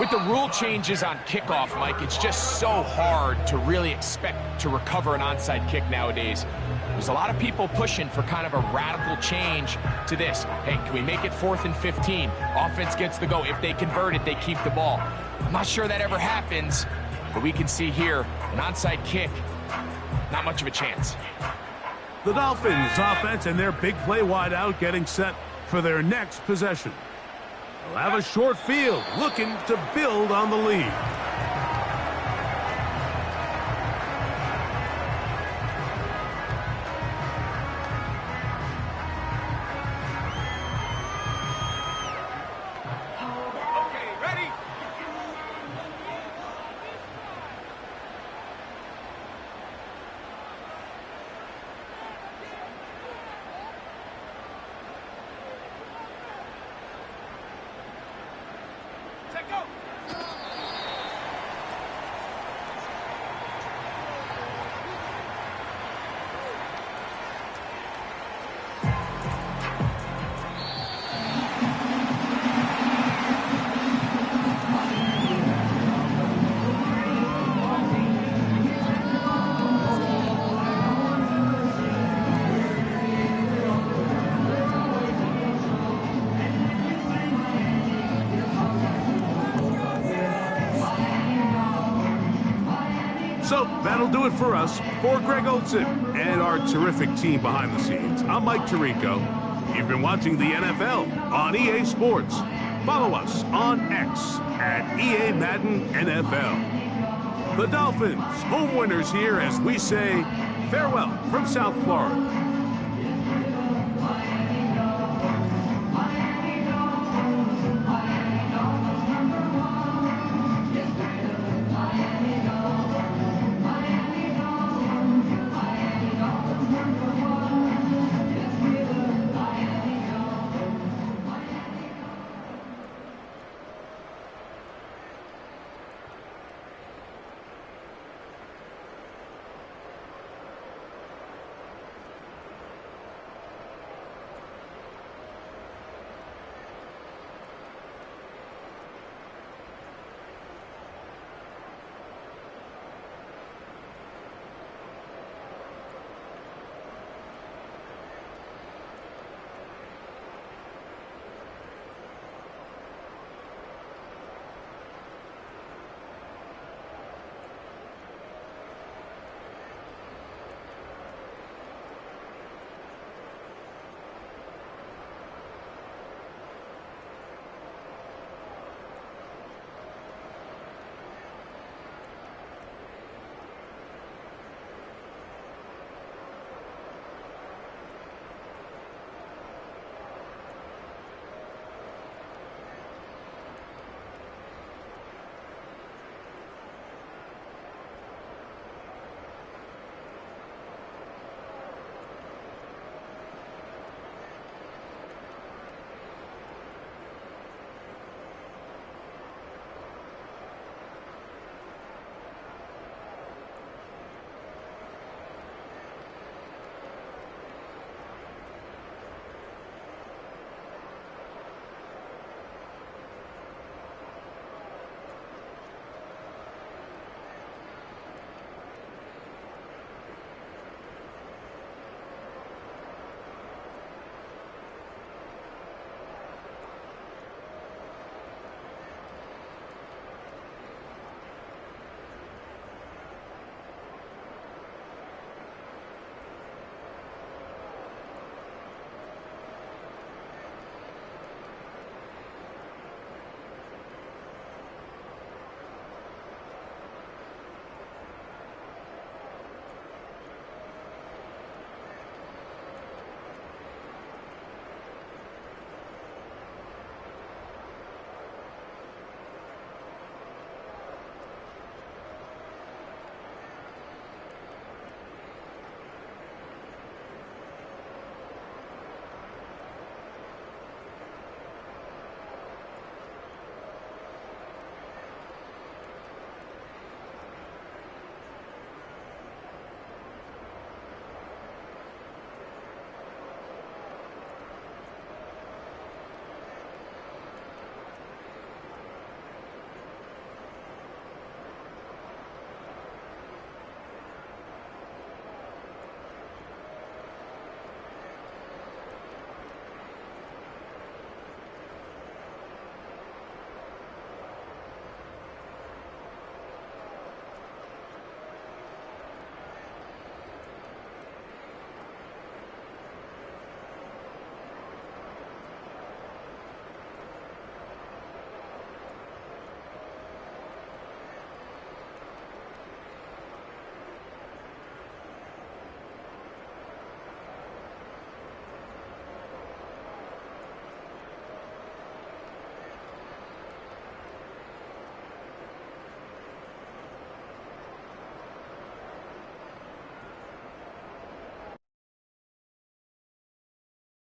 With the rule changes on kickoff, Mike, it's just so hard to really expect to recover an onside kick nowadays. There's a lot of people pushing for kind of a radical change to this. Hey, can we make it 4th and 15? Offense gets the go. If they convert it, they keep the ball. I'm not sure that ever happens, but we can see here an onside kick, not much of a chance. The Dolphins offense and their big play wide out getting set for their next possession. They'll have a short field, looking to build on the lead. So that'll do it for us. For Greg Olson and our terrific team behind the scenes, I'm Mike Tirico. You've been watching the NFL on EA Sports. Follow us on X at EA Madden NFL. The Dolphins, home winners here as we say farewell from South Florida.